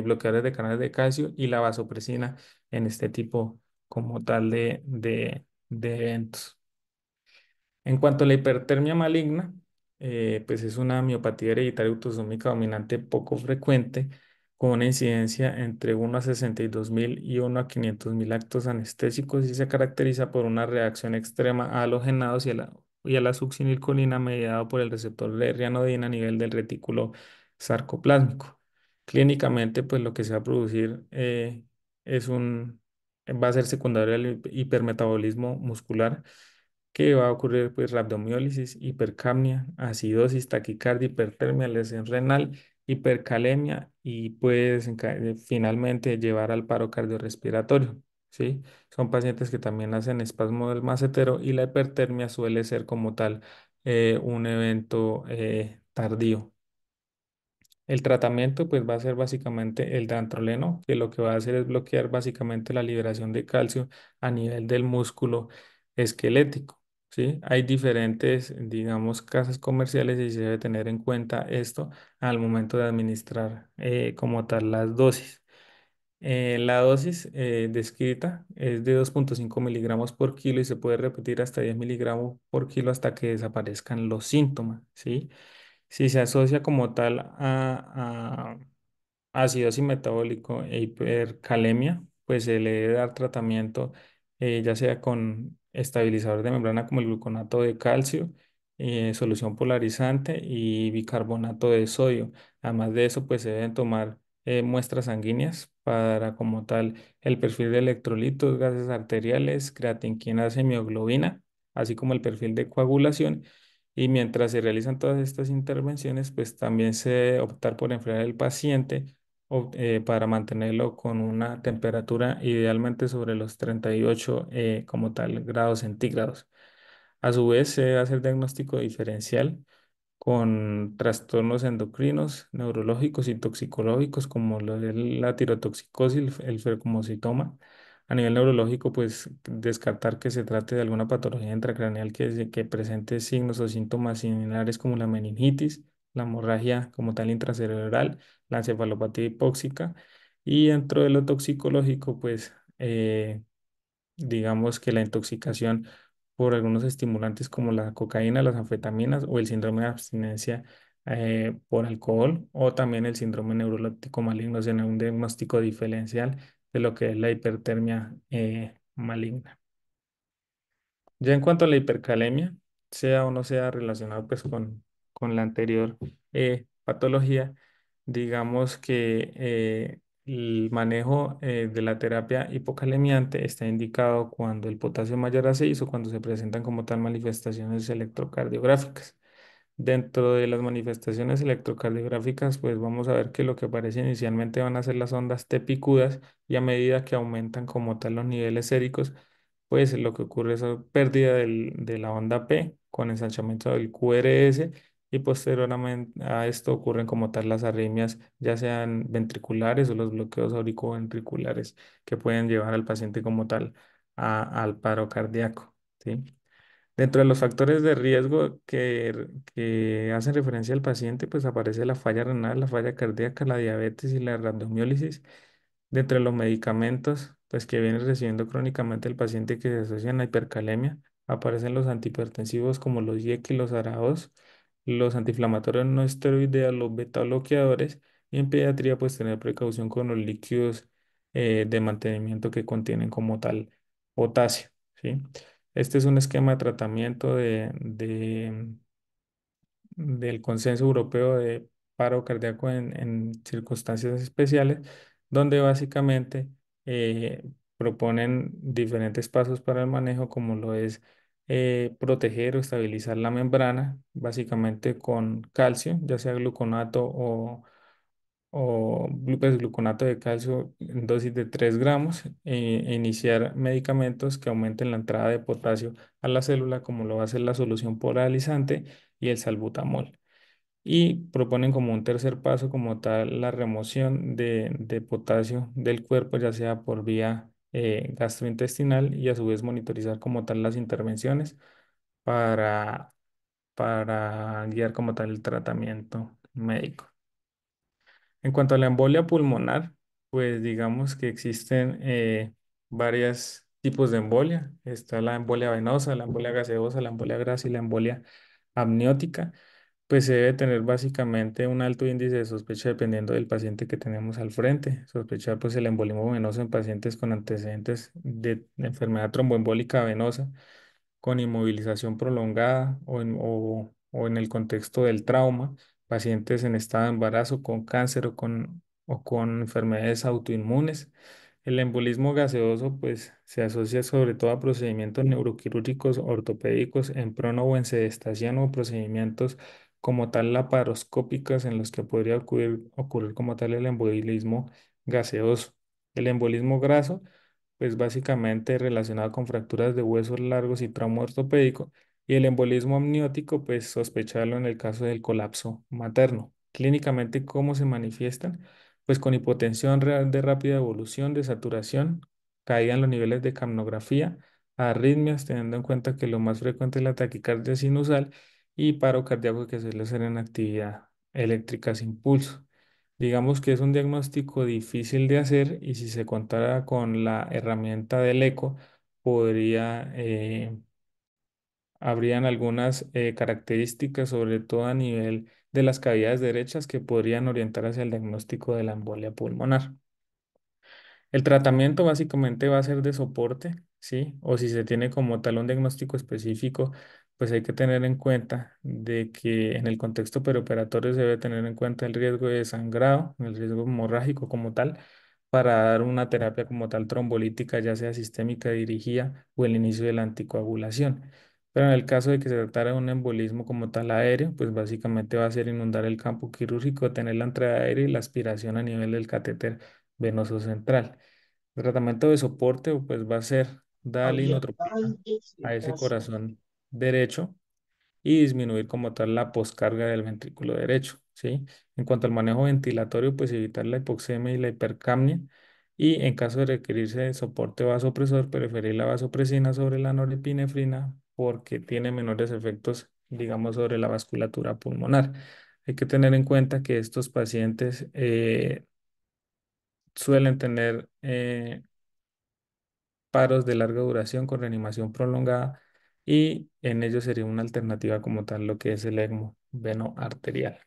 bloqueadores de canales de calcio y la vasopresina en este tipo como tal de eventos. En cuanto a la hipertermia maligna, pues es una miopatía hereditaria autosómica dominante poco frecuente, con una incidencia entre 1 a 62.000 y 1 a 500.000 actos anestésicos y se caracteriza por una reacción extrema a halogenados y a la succinilcolina mediada por el receptor de rianodina a nivel del retículo sarcoplásmico. Clínicamente, pues lo que se va a producir va a ser secundario al hipermetabolismo muscular que va a ocurrir pues rabdomiólisis, hipercapnia, acidosis, taquicardia, hipertermia, lesión renal, hipercalemia y pues finalmente llevar al paro cardiorrespiratorio, ¿sí? Son pacientes que también hacen espasmo del macetero y la hipertermia suele ser como tal un evento tardío. El tratamiento pues va a ser básicamente el dantroleno, que lo que va a hacer es bloquear básicamente la liberación de calcio a nivel del músculo esquelético, ¿sí? Hay diferentes, digamos, casas comerciales y se debe tener en cuenta esto al momento de administrar como tal las dosis. La dosis descrita es de 2,5 miligramos por kilo y se puede repetir hasta 10 miligramos por kilo hasta que desaparezcan los síntomas, ¿sí? Si se asocia como tal a acidosis metabólico e hipercalemia, pues se le debe dar tratamiento ya sea con estabilizador de membrana como el gluconato de calcio, solución polarizante y bicarbonato de sodio. Además de eso, pues se deben tomar muestras sanguíneas para como tal el perfil de electrolitos, gases arteriales, creatinquinas, semioglobina, así como el perfil de coagulación y mientras se realizan todas estas intervenciones, pues también se debe optar por enfriar al paciente para mantenerlo con una temperatura idealmente sobre los 38 como tal grados centígrados. A su vez, se debe hacer diagnóstico diferencial con trastornos endocrinos, neurológicos y toxicológicos como lo es la tirotoxicosis, el fermocitoma. A nivel neurológico, pues descartar que se trate de alguna patología intracraneal que presente signos o síntomas similares como la meningitis, la hemorragia como tal intracerebral, la encefalopatía hipóxica y dentro de lo toxicológico, pues digamos que la intoxicación por algunos estimulantes como la cocaína, las anfetaminas o el síndrome de abstinencia por alcohol o también el síndrome neuroléptico maligno, en un diagnóstico diferencial de lo que es la hipertermia maligna. Ya en cuanto a la hipercalemia, sea o no sea relacionado pues con la anterior patología, digamos que el manejo de la terapia hipocalemiante está indicado cuando el potasio es mayor a 6 o cuando se presentan como tal manifestaciones electrocardiográficas. Dentro de las manifestaciones electrocardiográficas, pues vamos a ver que lo que aparece inicialmente van a ser las ondas T picudas y a medida que aumentan como tal los niveles séricos, pues lo que ocurre es pérdida de la onda P con ensanchamiento del QRS y posteriormente a esto ocurren como tal las arritmias, ya sean ventriculares o los bloqueos auriculoventriculares que pueden llevar al paciente como tal al paro cardíaco, ¿sí? Dentro de los factores de riesgo que hacen referencia al paciente, pues aparece la falla renal, la falla cardíaca, la diabetes y la rhabdomiólisis. Dentro de los medicamentos, pues que viene recibiendo crónicamente el paciente que se asocian a hipercalemia, aparecen los antihipertensivos como los IEC y los ARAOs, los antiinflamatorios no esteroideos, los beta bloqueadores, y en pediatría, pues tener precaución con los líquidos de mantenimiento que contienen como tal potasio, ¿sí? Este es un esquema de tratamiento del Consenso Europeo de Paro Cardíaco en circunstancias especiales, donde básicamente proponen diferentes pasos para el manejo, como lo es proteger o estabilizar la membrana, básicamente con calcio, ya sea gluconato pues, gluconato de calcio en dosis de 3 gramos, e iniciar medicamentos que aumenten la entrada de potasio a la célula, como lo va a hacer la solución polarizante y el salbutamol. Y proponen como un tercer paso, como tal, la remoción de potasio del cuerpo, ya sea por vía gastrointestinal, y a su vez monitorizar como tal las intervenciones para, para guiar como tal el tratamiento médico. En cuanto a la embolia pulmonar, pues digamos que existen varios tipos de embolia. Está la embolia venosa, la embolia gaseosa, la embolia grasa y la embolia amniótica. Pues se debe tener básicamente un alto índice de sospecha dependiendo del paciente que tenemos al frente. Sospechar pues el embolismo venoso en pacientes con antecedentes de enfermedad tromboembólica venosa, con inmovilización prolongada o en el contexto del trauma, pacientes en estado de embarazo con cáncer o con enfermedades autoinmunes. El embolismo gaseoso pues se asocia sobre todo a procedimientos neuroquirúrgicos ortopédicos en prono o en sedestación, o procedimientos como tal laparoscópicos en los que podría ocurrir como tal el embolismo gaseoso. El embolismo graso pues básicamente relacionado con fracturas de huesos largos y trauma ortopédico, y el embolismo amniótico, pues sospecharlo en el caso del colapso materno. Clínicamente, ¿cómo se manifiestan? Pues con hipotensión real de rápida evolución, de saturación, caída en los niveles de capnografía, arritmias, teniendo en cuenta que lo más frecuente es la taquicardia sinusal, y paro cardíaco que suele ser en actividad eléctrica sin pulso. Digamos que es un diagnóstico difícil de hacer, y si se contara con la herramienta del eco, habrían algunas características, sobre todo a nivel de las cavidades derechas, que podrían orientar hacia el diagnóstico de la embolia pulmonar. El tratamiento básicamente va a ser de soporte, ¿sí? O si se tiene como tal un diagnóstico específico, pues hay que tener en cuenta de que en el contexto peroperatorio se debe tener en cuenta el riesgo de sangrado, el riesgo hemorrágico como tal, para dar una terapia como tal trombolítica, ya sea sistémica dirigida, o el inicio de la anticoagulación. Pero en el caso de que se tratara de un embolismo como tal aéreo, pues básicamente va a ser inundar el campo quirúrgico, tener la entrada aérea y la aspiración a nivel del catéter venoso central. El tratamiento de soporte pues va a ser darle inotropía a ese corazón derecho y disminuir como tal la poscarga del ventrículo derecho, ¿sí? En cuanto al manejo ventilatorio, pues evitar la hipoxemia y la hipercapnia, y en caso de requerirse soporte vasopresor, preferir la vasopresina sobre la norepinefrina, porque tiene menores efectos, digamos, sobre la vasculatura pulmonar. Hay que tener en cuenta que estos pacientes suelen tener paros de larga duración con reanimación prolongada, y en ello sería una alternativa como tal lo que es el ECMO veno-arterial.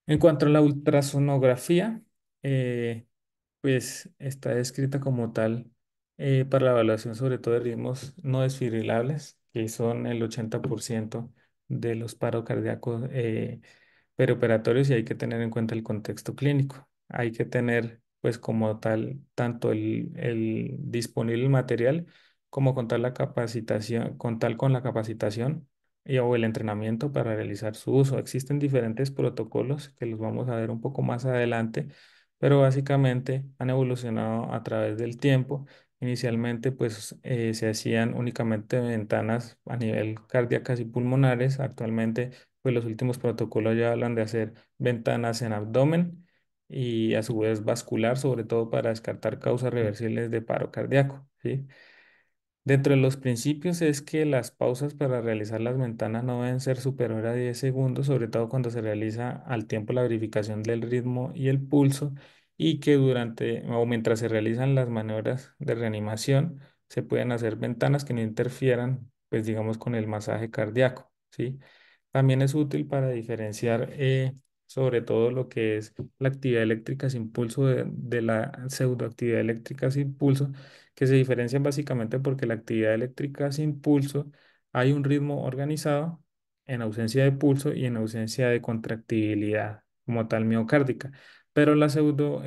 En cuanto a la ultrasonografía, eh, pues está descrita como tal para la evaluación sobre todo de ritmos no desfibrilables, que son el 80% de los paros cardíacos perioperatorios, y hay que tener en cuenta el contexto clínico. Hay que tener, pues como tal, tanto el disponible material, como contar la capacitación, contar con la capacitación o el entrenamiento para realizar su uso. Existen diferentes protocolos que los vamos a ver un poco más adelante, pero básicamente han evolucionado a través del tiempo. Inicialmente, pues se hacían únicamente ventanas a nivel cardíacas y pulmonares. Actualmente, pues los últimos protocolos ya hablan de hacer ventanas en abdomen y a su vez vascular, sobre todo para descartar causas reversibles de paro cardíaco, ¿sí? Dentro de los principios es que las pausas para realizar las ventanas no deben ser superiores a 10 segundos, sobre todo cuando se realiza al tiempo la verificación del ritmo y el pulso, y que durante o mientras se realizan las maniobras de reanimación se pueden hacer ventanas que no interfieran, pues digamos, con el masaje cardíaco, ¿sí? También es útil para diferenciar sobre todo lo que es la actividad eléctrica sin pulso de la pseudoactividad eléctrica sin pulso, que se diferencian básicamente porque la actividad eléctrica sin pulso hay un ritmo organizado en ausencia de pulso y en ausencia de contractibilidad como tal miocárdica. Pero la pseudo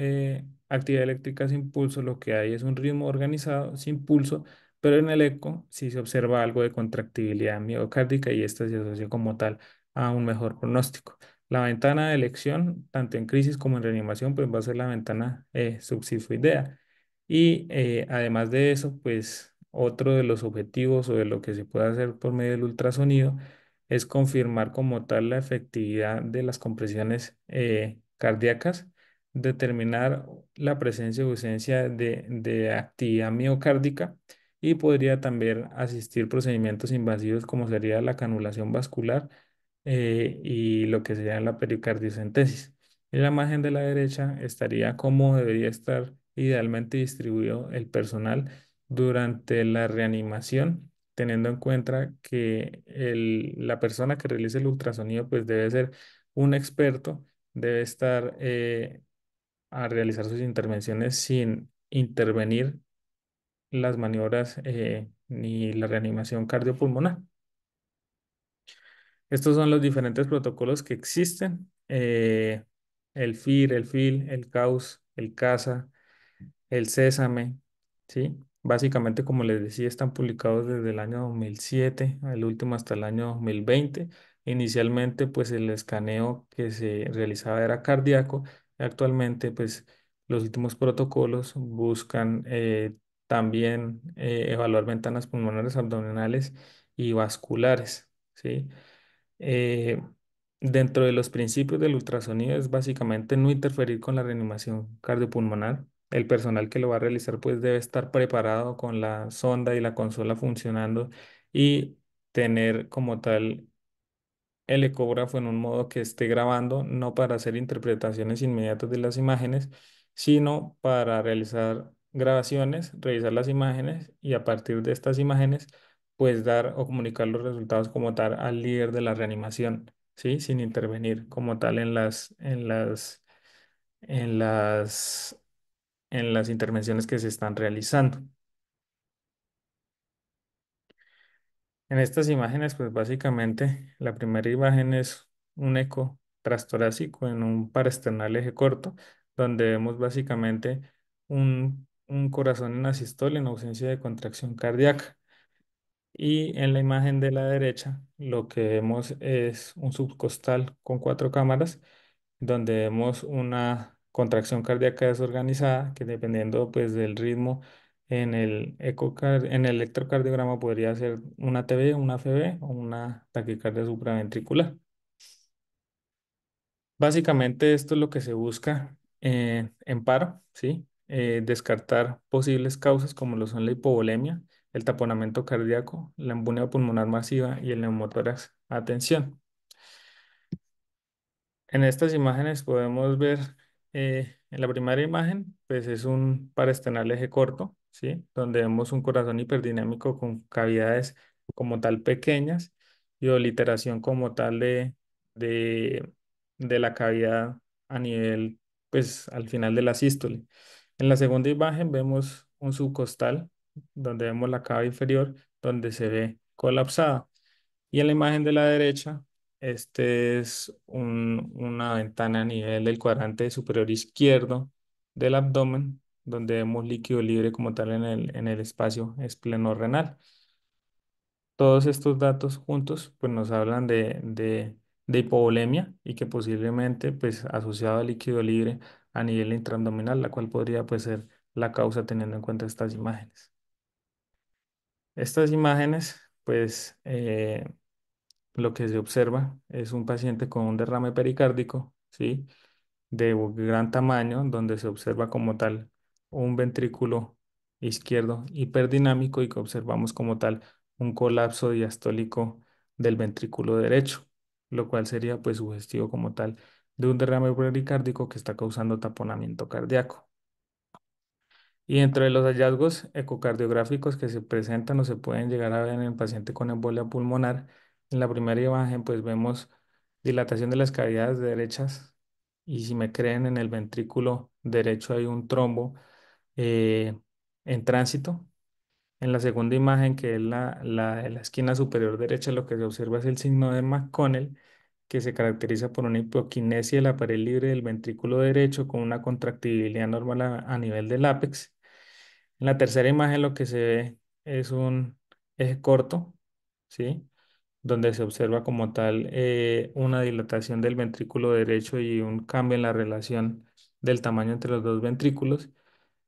actividad eléctrica sin pulso lo que hay es un ritmo organizado sin pulso, pero en el eco sí se observa algo de contractibilidad miocárdica y esta se asocia como tal a un mejor pronóstico. La ventana de elección, tanto en crisis como en reanimación, pues va a ser la ventana subsifoidea. Y además de eso, pues otro de los objetivos o de lo que se puede hacer por medio del ultrasonido es confirmar como tal la efectividad de las compresiones cardíacas, determinar la presencia o ausencia de actividad miocárdica y podría también asistir procedimientos invasivos como sería la canulación vascular y lo que sería la pericardiocentesis. En la imagen de la derecha estaría cómo debería estar idealmente distribuido el personal durante la reanimación, teniendo en cuenta que la persona que realice el ultrasonido pues debe ser un experto, debe estar a realizar sus intervenciones sin intervenir las maniobras ni la reanimación cardiopulmonar. Estos son los diferentes protocolos que existen. El FIR, el FIL, el CAUS, el CASA, el Sésame, ¿sí? Básicamente, como les decía, están publicados desde el año 2007, el último hasta el año 2020. Inicialmente, pues el escaneo que se realizaba era cardíaco. Actualmente, pues los últimos protocolos buscan también evaluar ventanas pulmonares abdominales y vasculares, ¿sí? Eh, Dentro de los principios del ultrasonido es básicamente no interferir con la reanimación cardiopulmonar. El personal que lo va a realizar pues debe estar preparado con la sonda y la consola funcionando y tener como tal el ecógrafo en un modo que esté grabando, no para hacer interpretaciones inmediatas de las imágenes, sino para realizar grabaciones, revisar las imágenes y a partir de estas imágenes, pues dar o comunicar los resultados como tal al líder de la reanimación, ¿sí? Sin intervenir como tal en las, en las intervenciones que se están realizando. En estas imágenes, pues básicamente la primera imagen es un eco transtorácico en un parasternal eje corto, donde vemos básicamente un corazón en asistole en ausencia de contracción cardíaca. Y en la imagen de la derecha lo que vemos es un subcostal con cuatro cámaras, donde vemos una contracción cardíaca desorganizada que dependiendo pues del ritmo en el electrocardiograma podría ser una TB, una FB o una taquicardia supraventricular. Básicamente esto es lo que se busca en paro, ¿sí? Descartar posibles causas como lo son la hipovolemia, el taponamiento cardíaco, la embolia pulmonar masiva y el neumotórax a tensión. En estas imágenes podemos ver, en la primera imagen, pues es un paresternal eje corto, ¿sí? Donde vemos un corazón hiperdinámico con cavidades como tal pequeñas y obliteración como tal de, de la cavidad a nivel, pues al final de la sístole. En la segunda imagen vemos un subcostal, donde vemos la cava inferior, donde se ve colapsada. Y en la imagen de la derecha, este es una ventana a nivel del cuadrante superior izquierdo del abdomen, donde vemos líquido libre como tal en el espacio espleno-renal. Todos estos datos juntos pues, nos hablan de hipovolemia y que posiblemente pues, asociado al líquido libre a nivel intraabdominal, la cual podría pues, ser la causa teniendo en cuenta estas imágenes. Estas imágenes, pues, lo que se observa es un paciente con un derrame pericárdico, ¿sí? De gran tamaño, donde se observa como tal un ventrículo izquierdo hiperdinámico y que observamos como tal un colapso diastólico del ventrículo derecho, lo cual sería pues sugestivo como tal de un derrame pericárdico que está causando taponamiento cardíaco. Y dentro de los hallazgos ecocardiográficos que se presentan o se pueden llegar a ver en el paciente con embolia pulmonar, en la primera imagen pues vemos dilatación de las cavidades derechas y si me creen en el ventrículo derecho hay un trombo eh, en tránsito. En la segunda imagen, que es la esquina superior derecha, lo que se observa es el signo de McConnell, que se caracteriza por una hipoquinesia de la pared libre del ventrículo derecho con una contractibilidad normal a nivel del ápex. En la tercera imagen lo que se ve es un eje corto, ¿sí? Donde se observa como tal una dilatación del ventrículo derecho y un cambio en la relación del tamaño entre los dos ventrículos.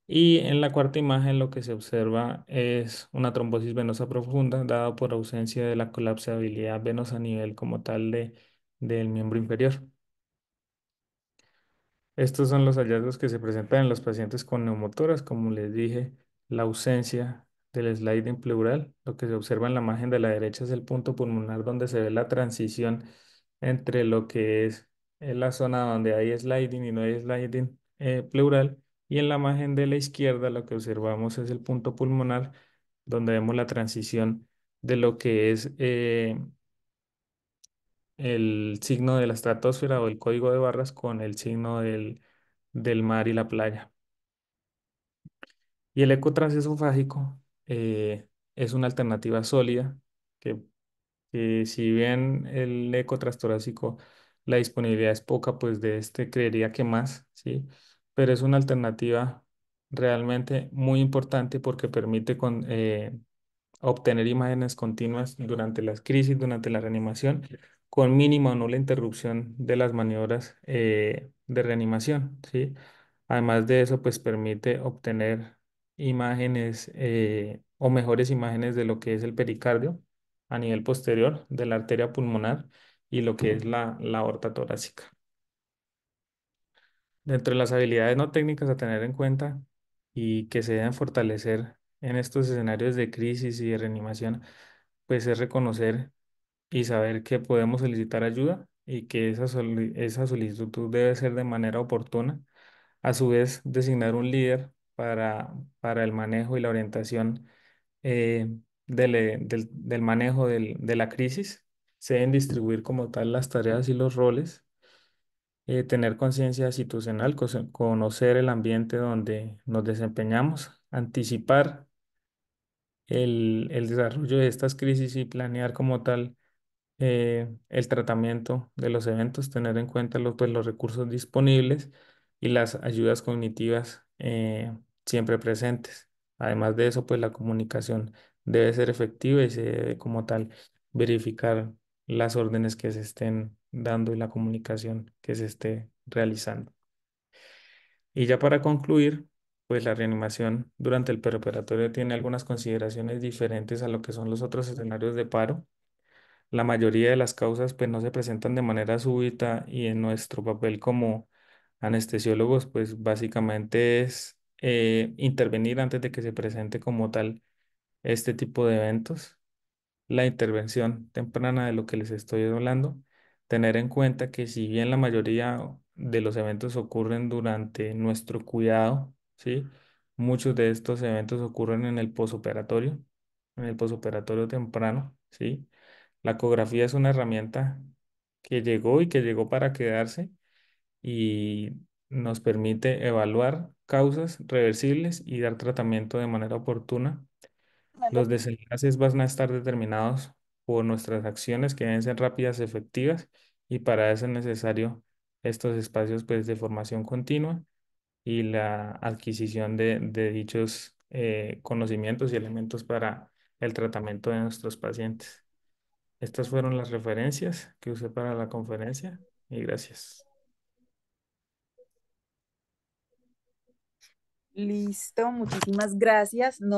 Y en la cuarta imagen lo que se observa es una trombosis venosa profunda dada por ausencia de la colapsabilidad venosa a nivel como tal del miembro inferior. Estos son los hallazgos que se presentan en los pacientes con neumotoras, como les dije, la ausencia del sliding pleural. Lo que se observa en la imagen de la derecha es el punto pulmonar donde se ve la transición entre lo que es la zona donde hay sliding y no hay sliding pleural. Y en la imagen de la izquierda lo que observamos es el punto pulmonar donde vemos la transición de lo que es el signo de la estratosfera o el código de barras con el signo del mar y la playa. Y el eco transesofágico es una alternativa sólida que si bien el eco transtorácico la disponibilidad es poca, pues de este creería que más, ¿sí? Pero es una alternativa realmente muy importante porque permite obtener imágenes continuas durante las crisis, durante la reanimación, con mínima o nula interrupción de las maniobras de reanimación, ¿sí? Además de eso, pues permite obtener imágenes o mejores imágenes de lo que es el pericardio a nivel posterior de la arteria pulmonar y lo que es la aorta torácica. Dentro de las habilidades no técnicas a tener en cuenta y que se deben fortalecer en estos escenarios de crisis y de reanimación, pues es reconocer y saber que podemos solicitar ayuda y que esa solicitud debe ser de manera oportuna. A su vez, designar un líder para el manejo y la orientación eh, del manejo de la crisis. Se deben distribuir como tal las tareas y los roles, tener conciencia situacional, conocer el ambiente donde nos desempeñamos, anticipar el desarrollo de estas crisis y planear como tal el tratamiento de los eventos, tener en cuenta pues, los recursos disponibles y las ayudas cognitivas siempre presentes. Además de eso, pues la comunicación debe ser efectiva y se debe como tal verificar las órdenes que se estén dando y la comunicación que se esté realizando. Y ya para concluir, pues la reanimación durante el preoperatorio tiene algunas consideraciones diferentes a lo que son los otros escenarios de paro. La mayoría de las causas pues no se presentan de manera súbita y en nuestro papel como anestesiólogos pues básicamente es intervenir antes de que se presente como tal este tipo de eventos. La intervención temprana de lo que les estoy hablando, tener en cuenta que si bien la mayoría de los eventos ocurren durante nuestro cuidado, ¿sí? Muchos de estos eventos ocurren en el posoperatorio temprano, ¿sí? La ecografía es una herramienta que llegó y que llegó para quedarse y nos permite evaluar causas reversibles y dar tratamiento de manera oportuna. Los desenlaces van a estar determinados por nuestras acciones que deben ser rápidas, efectivas y para eso es necesario estos espacios pues, de formación continua y la adquisición de dichos conocimientos y elementos para el tratamiento de nuestros pacientes. Estas fueron las referencias que usé para la conferencia y gracias. Listo, muchísimas gracias. No